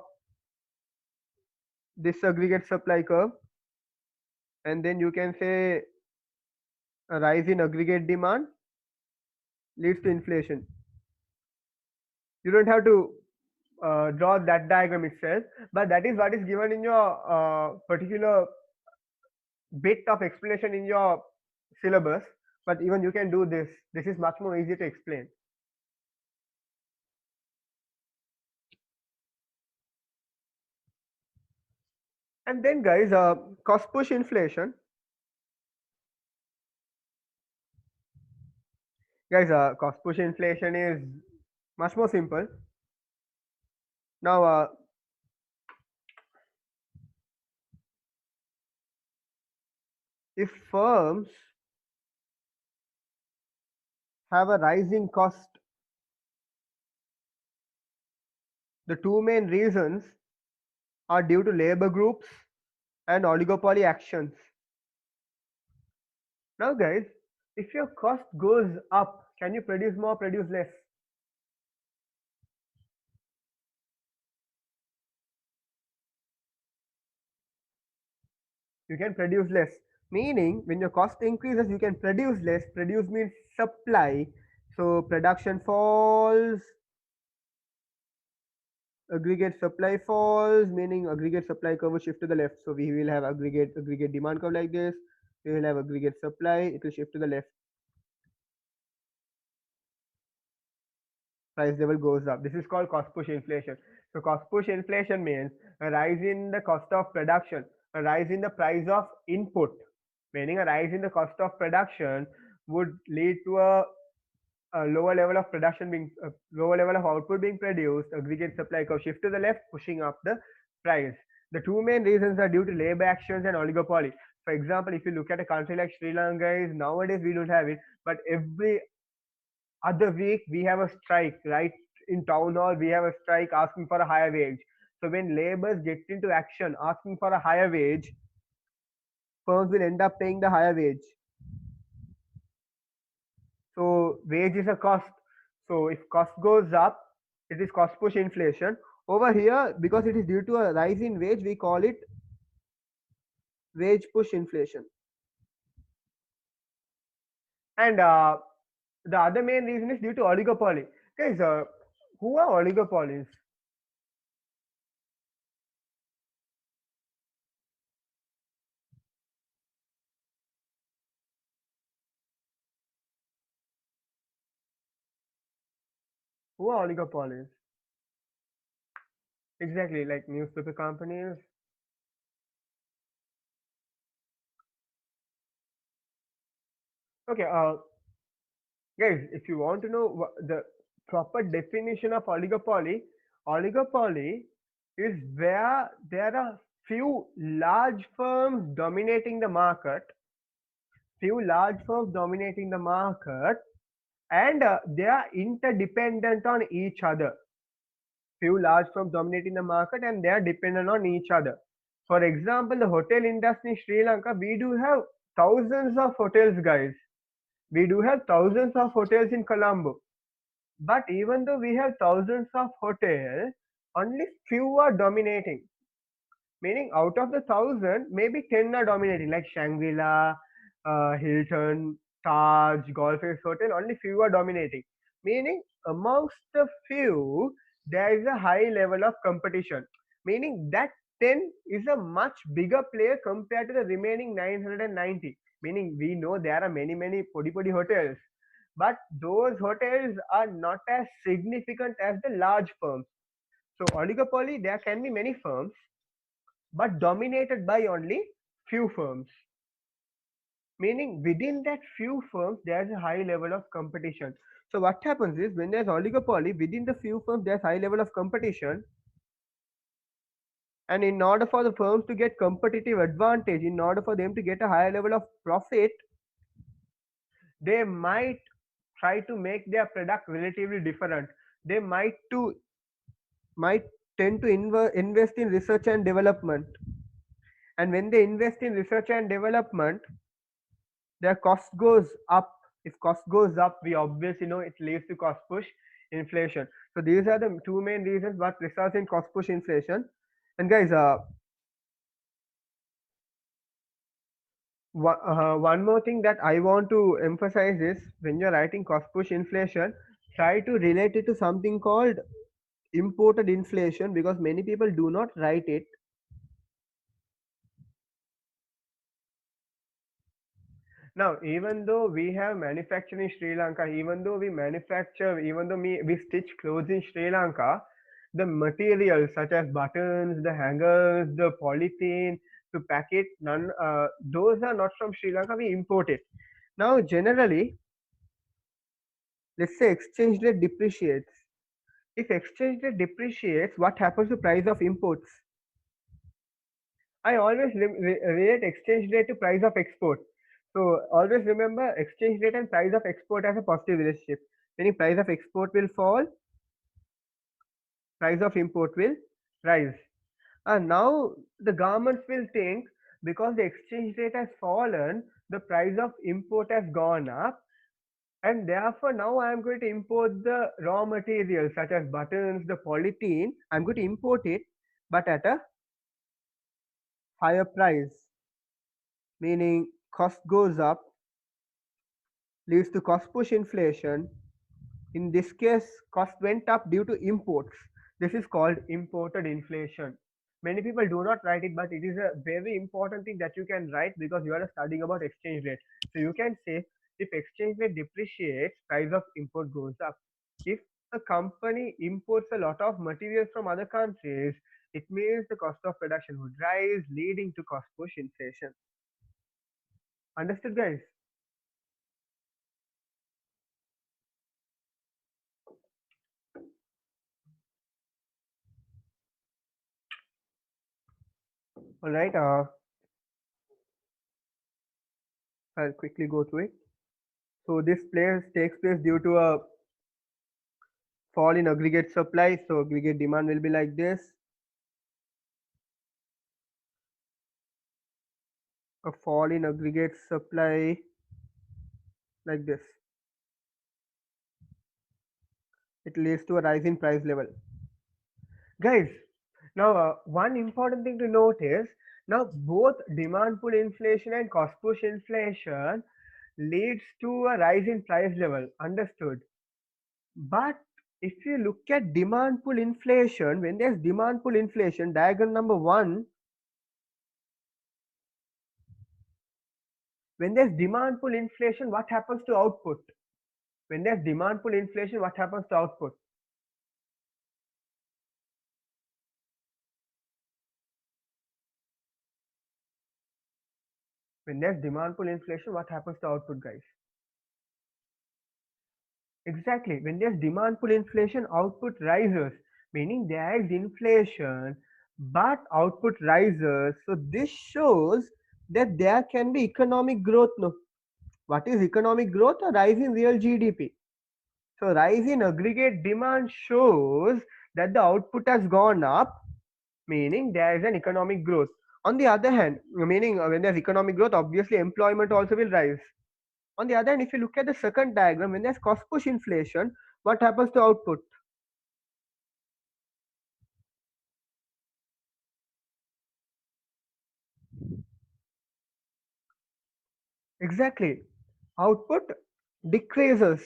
this aggregate supply curve, and then you can say a rise in aggregate demand leads to inflation. You don't have to draw that diagram itself, but that is what is given in your particular bit of explanation in your syllabus. But even you can do this. This is much more easy to explain. And then guys, cost push inflation. Guys, cost push inflation is much more simple. Now, if firms have a rising cost, the two main reasons are due to labor groups and oligopoly actions. Now, guys, if your cost goes up, can you produce more, produce less? You can produce less. Meaning, when your cost increases, you can produce less. Produce means supply. So, production falls, aggregate supply falls, meaning aggregate supply curve will shift to the left. So, we will have aggregate demand curve like this. We will have aggregate supply, it will shift to the left. Price level goes up. This is called cost push inflation. So cost push inflation means a rise in the cost of production, a rise in the price of input, meaning a rise in the cost of production would lead to a lower level of production being lower level of output being produced, aggregate supply curve shift to the left, pushing up the price. The two main reasons are due to labor actions and oligopoly. For example, if you look at a country like Sri Lanka, is nowadays we don't have it, but every other week we have a strike, right? In town hall we have a strike asking for a higher wage. So when laborers get into action asking for a higher wage, firms will end up paying the higher wage. So wage is a cost. So if cost goes up, it is cost push inflation. Over here, because it is due to a rise in wage, we call it wage push inflation. And the other main reason is due to oligopoly. Guys, who are oligopolies? Who are oligopolies? Exactly, like newspaper companies. Okay, guys, if you want to know the proper definition of oligopoly, oligopoly is where there are few large firms dominating the market, and they are interdependent on each other. Few large firms dominating the market and they are dependent on each other. For example, the hotel industry in Sri Lanka, we do have thousands of hotels, guys. We do have thousands of hotels in Colombo. But even though we have thousands of hotels, only few are dominating. Meaning, out of the thousand, maybe 10 are dominating, like Shangri-La, Hilton, Taj, Golf Ace Hotel. Only few are dominating. Meaning, amongst the few, there is a high level of competition. Meaning that 10 is a much bigger player compared to the remaining 990. Meaning, we know there are many podi hotels, but those hotels are not as significant as the large firms. So oligopoly, there can be many firms, but dominated by only few firms. Meaning within that few firms, there's a high level of competition. So what happens is when there's oligopoly, within the few firms, there's high level of competition. And in order for the firms to get competitive advantage, in order for them to get a higher level of profit, they might try to make their product relatively different. They might tend to invest in research and development. And when they invest in research and development, their cost goes up. If cost goes up, we obviously know it leads to cost push inflation. So these are the two main reasons what results in cost push inflation. And guys, one more thing that I want to emphasize is when you're writing cost push inflation, try to relate it to something called imported inflation, because many people do not write it. Now, even though we have manufacturing in Sri Lanka, even though we stitch clothes in Sri Lanka, the materials such as buttons, the hangers, the polythene to pack it, none those are not from Sri Lanka. We import it. Now, generally, let's say exchange rate depreciates. If exchange rate depreciates, what happens to price of imports? I always relate exchange rate to price of export. So always remember exchange rate and price of export as a positive relationship. Meaning price of export will fall, price of import will rise. And now the governments will think because the exchange rate has fallen, the price of import has gone up, and therefore now I am going to import the raw materials such as buttons, the polythene. I'm going to import it, but at a higher price, meaning cost goes up, leads to cost push inflation. In this case, cost went up due to imports. This is called imported inflation. Many people do not write it, but it is a very important thing that you can write because you are studying about exchange rate. So you can say if exchange rate depreciates, price of import goes up. If a company imports a lot of materials from other countries, it means the cost of production would rise, leading to cost push inflation. Understood, guys? All right. I'll quickly go through it. So this takes place due to a fall in aggregate supply. So aggregate demand will be like this. A fall in aggregate supply like this. It leads to a rise in price level. Guys, now one important thing to note is now both demand pull inflation and cost push inflation leads to a rise in price level. Understood? But if you look at demand pull inflation, when there's demand pull inflation, diagram number one, when there's demand pull inflation, what happens to output? When there's demand pull inflation, what happens to output? When there's demand pull inflation, what happens to output, guys? Exactly. When there's demand pull inflation, output rises, meaning there is inflation, but output rises. So this shows that there can be economic growth. No, what is economic growth? A rise in real GDP. So rise in aggregate demand shows that the output has gone up, meaning there is an economic growth. On the other hand, meaning when there's economic growth, obviously employment also will rise. On the other hand, if you look at the second diagram, when there's cost push inflation, what happens to output? Exactly. Output decreases.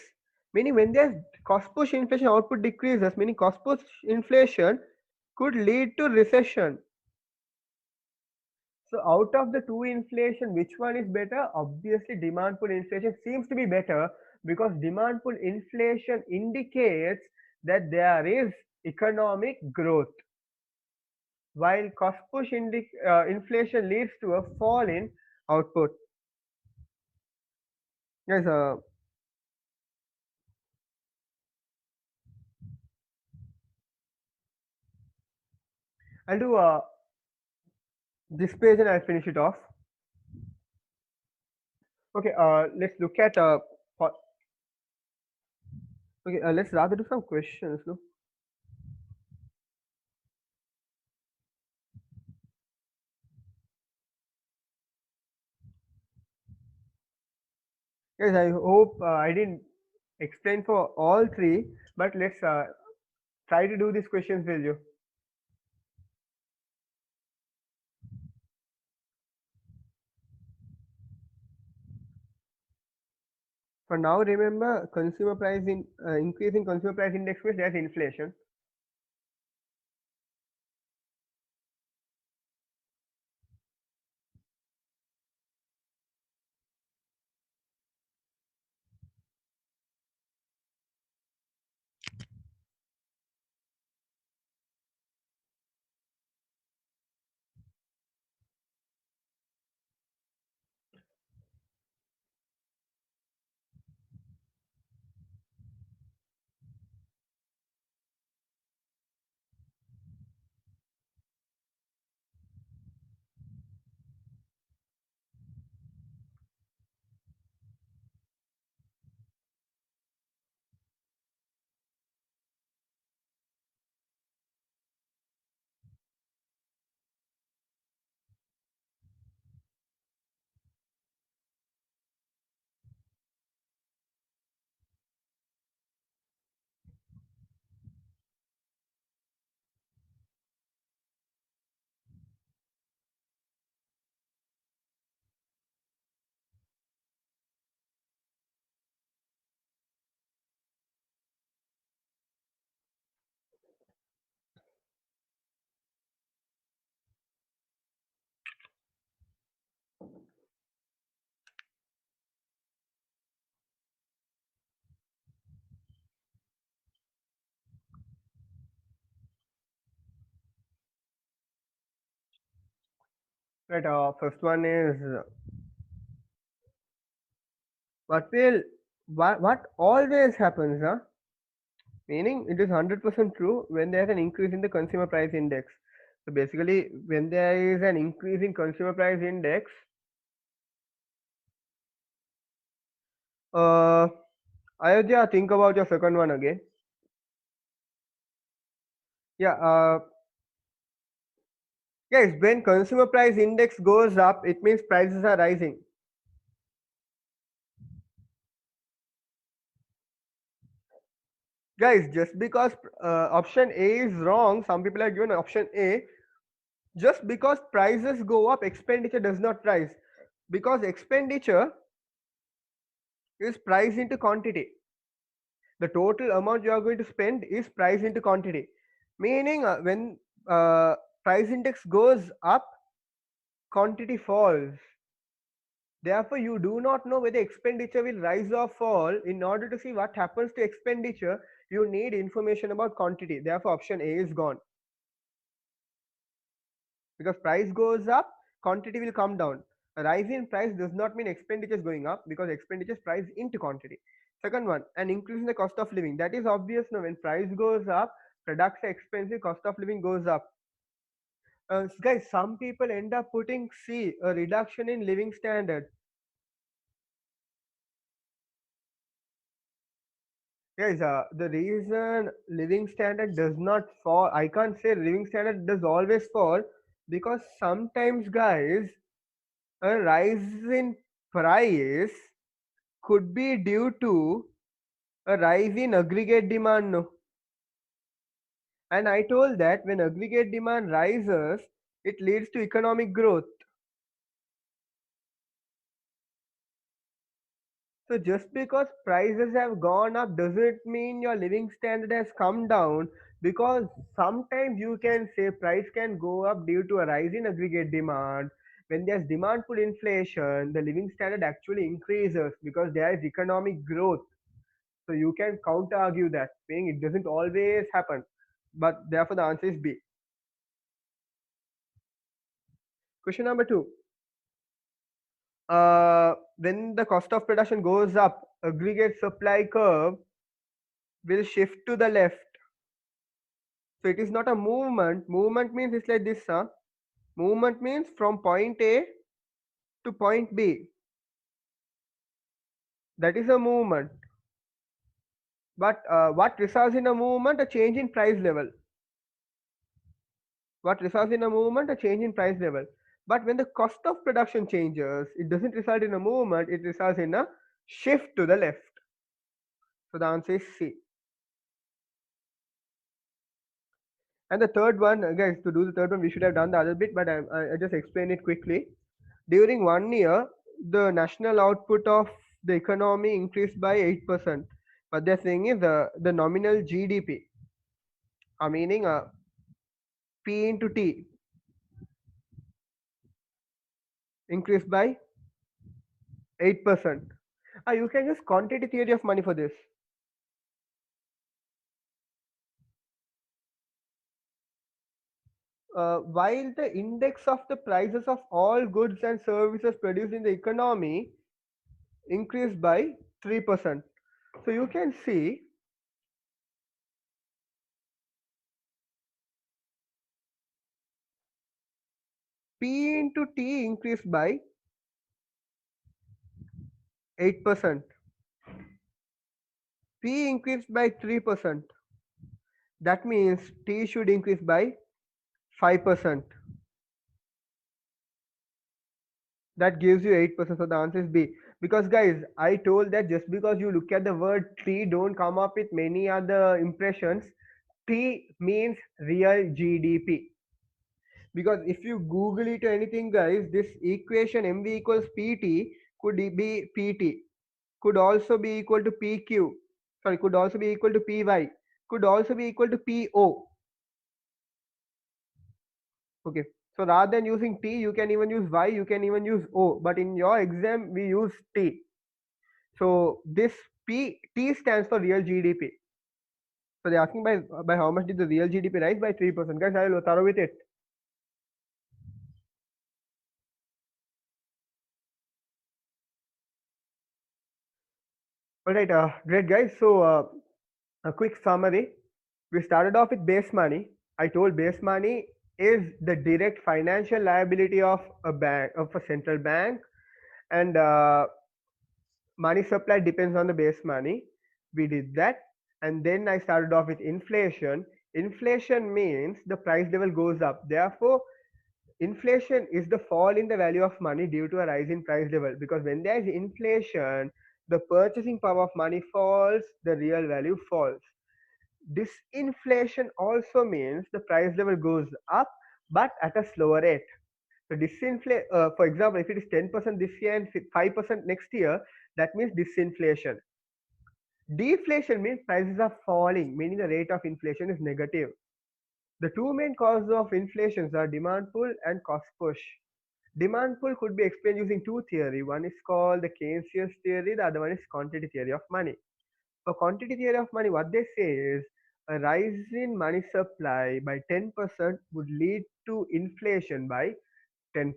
Meaning when there's cost push inflation, output decreases, meaning cost push inflation could lead to recession. So out of the two inflation, which one is better? Obviously demand pull inflation seems to be better because demand pull inflation indicates that there is economic growth, while cost push inflation leads to a fall in output. Yes, I'll do this page and I'll finish it off. Okay, let's look at okay, let's rather do some questions. No? Yes, I hope I didn't explain for all three, but let's try to do these questions with you. For now, remember consumer price in increasing consumer price index means there's inflation. Right. First one is what will what always happens, huh? Meaning it is 100% true when there is an increase in the consumer price index. So basically, when there is an increase in consumer price index, uh, Ayodhya, think about your second one again. Yeah, guys, when consumer price index goes up, it means prices are rising. Guys, just because option A is wrong, some people are given option A. Just because prices go up, expenditure does not rise. Because expenditure is priced into quantity. The total amount you are going to spend is priced into quantity. Meaning, when price index goes up, quantity falls. Therefore, you do not know whether expenditure will rise or fall. In order to see what happens to expenditure, you need information about quantity. Therefore, option A is gone. Because price goes up, quantity will come down. A rise in price does not mean expenditure is going up because expenditure is priced into quantity. Second one, an increase in the cost of living. That is obvious now. When price goes up, products are expensive, cost of living goes up. Guys, some people end up putting C, a reduction in living standard. Guys, the reason living standard does not fall, I can't say living standard does always fall because sometimes, guys, a rise in price could be due to a rise in aggregate demand. No? And I told that when aggregate demand rises, it leads to economic growth. So just because prices have gone up doesn't mean your living standard has come down because sometimes you can say price can go up due to a rise in aggregate demand. When there's demand pull inflation, the living standard actually increases because there is economic growth. So you can counter argue that, saying it doesn't always happen. But therefore the answer is B. Question number two. When the cost of production goes up, aggregate supply curve will shift to the left. So it is not a movement. Movement means it's like this, huh? Movement means from point A to point B. That is a movement. But what results in a movement? A change in price level. What results in a movement? A change in price level. But when the cost of production changes, it doesn't result in a movement, it results in a shift to the left. So the answer is C. And the third one, guys, to do the third one, we should have done the other bit, but I just explain it quickly. During 1 year, the national output of the economy increased by 8%. But the thing is, the nominal GDP, meaning P into T, increased by 8%. You can use quantity theory of money for this. While the index of the prices of all goods and services produced in the economy increased by 3%. So you can see P into T increased by 8%. P increased by 3%. That means T should increase by 5%. That gives you 8%. So the answer is B. Because guys, I told that just because you look at the word T, don't come up with many other impressions. T means real GDP. Because if you Google it or anything, guys, this equation MV equals PT could be PT, could also be equal to PQ, sorry, could also be equal to PY, could also be equal to PO. Okay. So rather than using T, you can even use Y, you can even use O. But in your exam, we use T. So this T stands for real GDP. So they're asking by how much did the real GDP rise? By 3%. Guys, I will thorough with it. All right, great guys. So a quick summary. We started off with base money. I told base money is the direct financial liability of a bank, of a central bank, and money supply depends on the base money. We did that, and then I started off with inflation. Inflation means the price level goes up. Therefore, inflation is the fall in the value of money due to a rise in price level, because when there is inflation, the purchasing power of money falls, the real value falls. Disinflation also means the price level goes up but at a slower rate. So for example, if it is 10% this year and 5% next year, that means disinflation. Deflation means prices are falling, meaning the rate of inflation is negative. The two main causes of inflations are demand pull and cost push. Demand pull could be explained using two theory. One is called the Keynesian theory, the other one is quantity theory of money. For quantity theory of money, what they say is a rise in money supply by 10% would lead to inflation by 10%.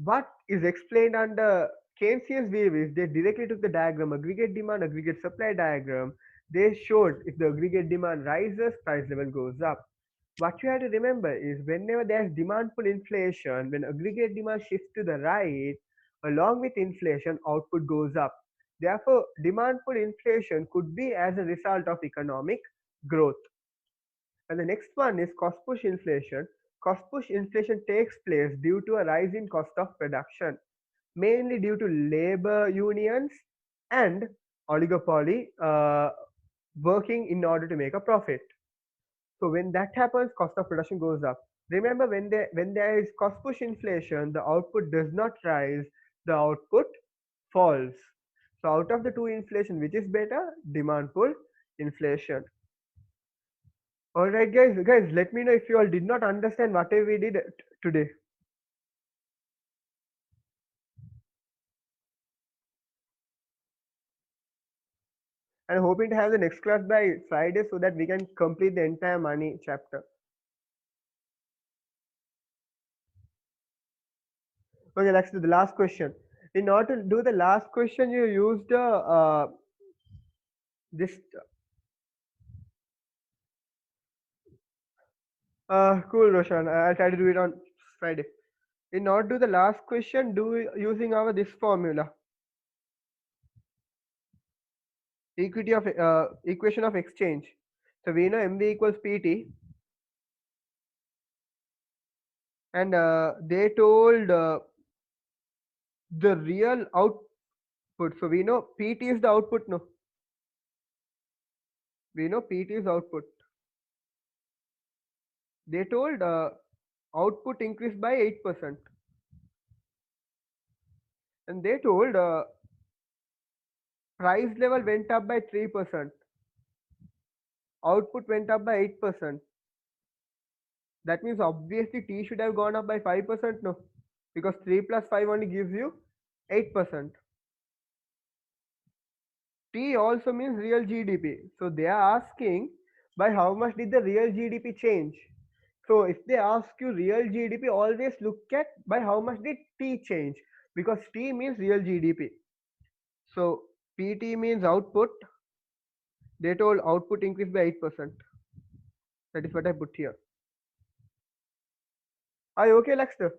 What is explained under Keynesian's view is they directly took the diagram, aggregate demand, aggregate supply diagram. They showed if the aggregate demand rises, price level goes up. What you have to remember is whenever there's demand pull inflation, when aggregate demand shifts to the right, along with inflation, output goes up. Therefore, demand pull inflation could be as a result of economic growth. And the next one is cost push inflation. Cost push inflation takes place due to a rise in cost of production, mainly due to labor unions and oligopoly working in order to make a profit. So when that happens, cost of production goes up. Remember, when there is cost push inflation, the output does not rise, the output falls. So out of the two inflation, which is better? Demand pull inflation. All right, guys, let me know if you all did not understand whatever we did today. And hoping to have the next class by Friday so that we can complete the entire money chapter. Okay, let's do the last question. In order to do the last question, you used this. Cool, Roshan. I'll try to do it on Friday. In order to do the last question, using our this formula, equity of equation of exchange. So we know MV equals PT, and they told the real output. So we know PT is the output. No, we know PT is output. They told output increased by 8%, and they told price level went up by 3%, output went up by 8%. That means obviously T should have gone up by 5%, no, because 3 plus 5 only gives you 8%. T also means real GDP. So they are asking by how much did the real GDP change. So if they ask you real GDP, always look at by how much did T change, because T means real GDP. So PT means output. They told output increased by 8%. That is what I put here. Are you okay, Lexter?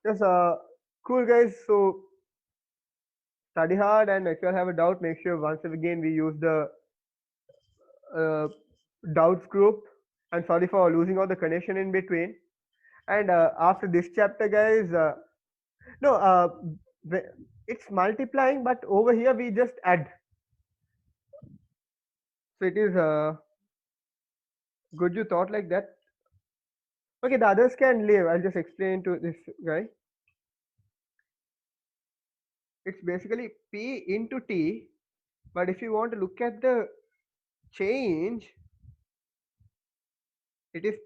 Yes, cool guys. So study hard, and if you have a doubt, make sure once again we use the uh, doubts group. And sorry for losing all the connection in between. And after this chapter, guys, no, it's multiplying, but over here we just add. So it is good you thought like that. Okay, the others can leave. I'll just explain to this guy. It's basically P into T, but if you want to look at the change, it is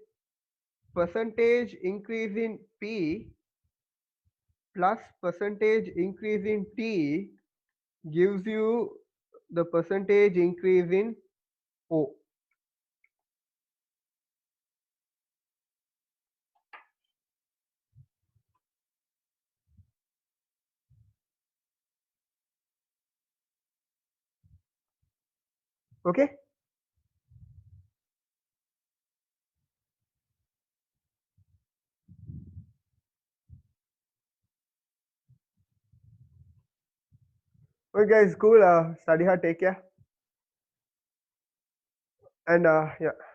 percentage increase in P plus percentage increase in T gives you the percentage increase in O. Okay. Okay, guys, cool. Study hard, take care, and yeah.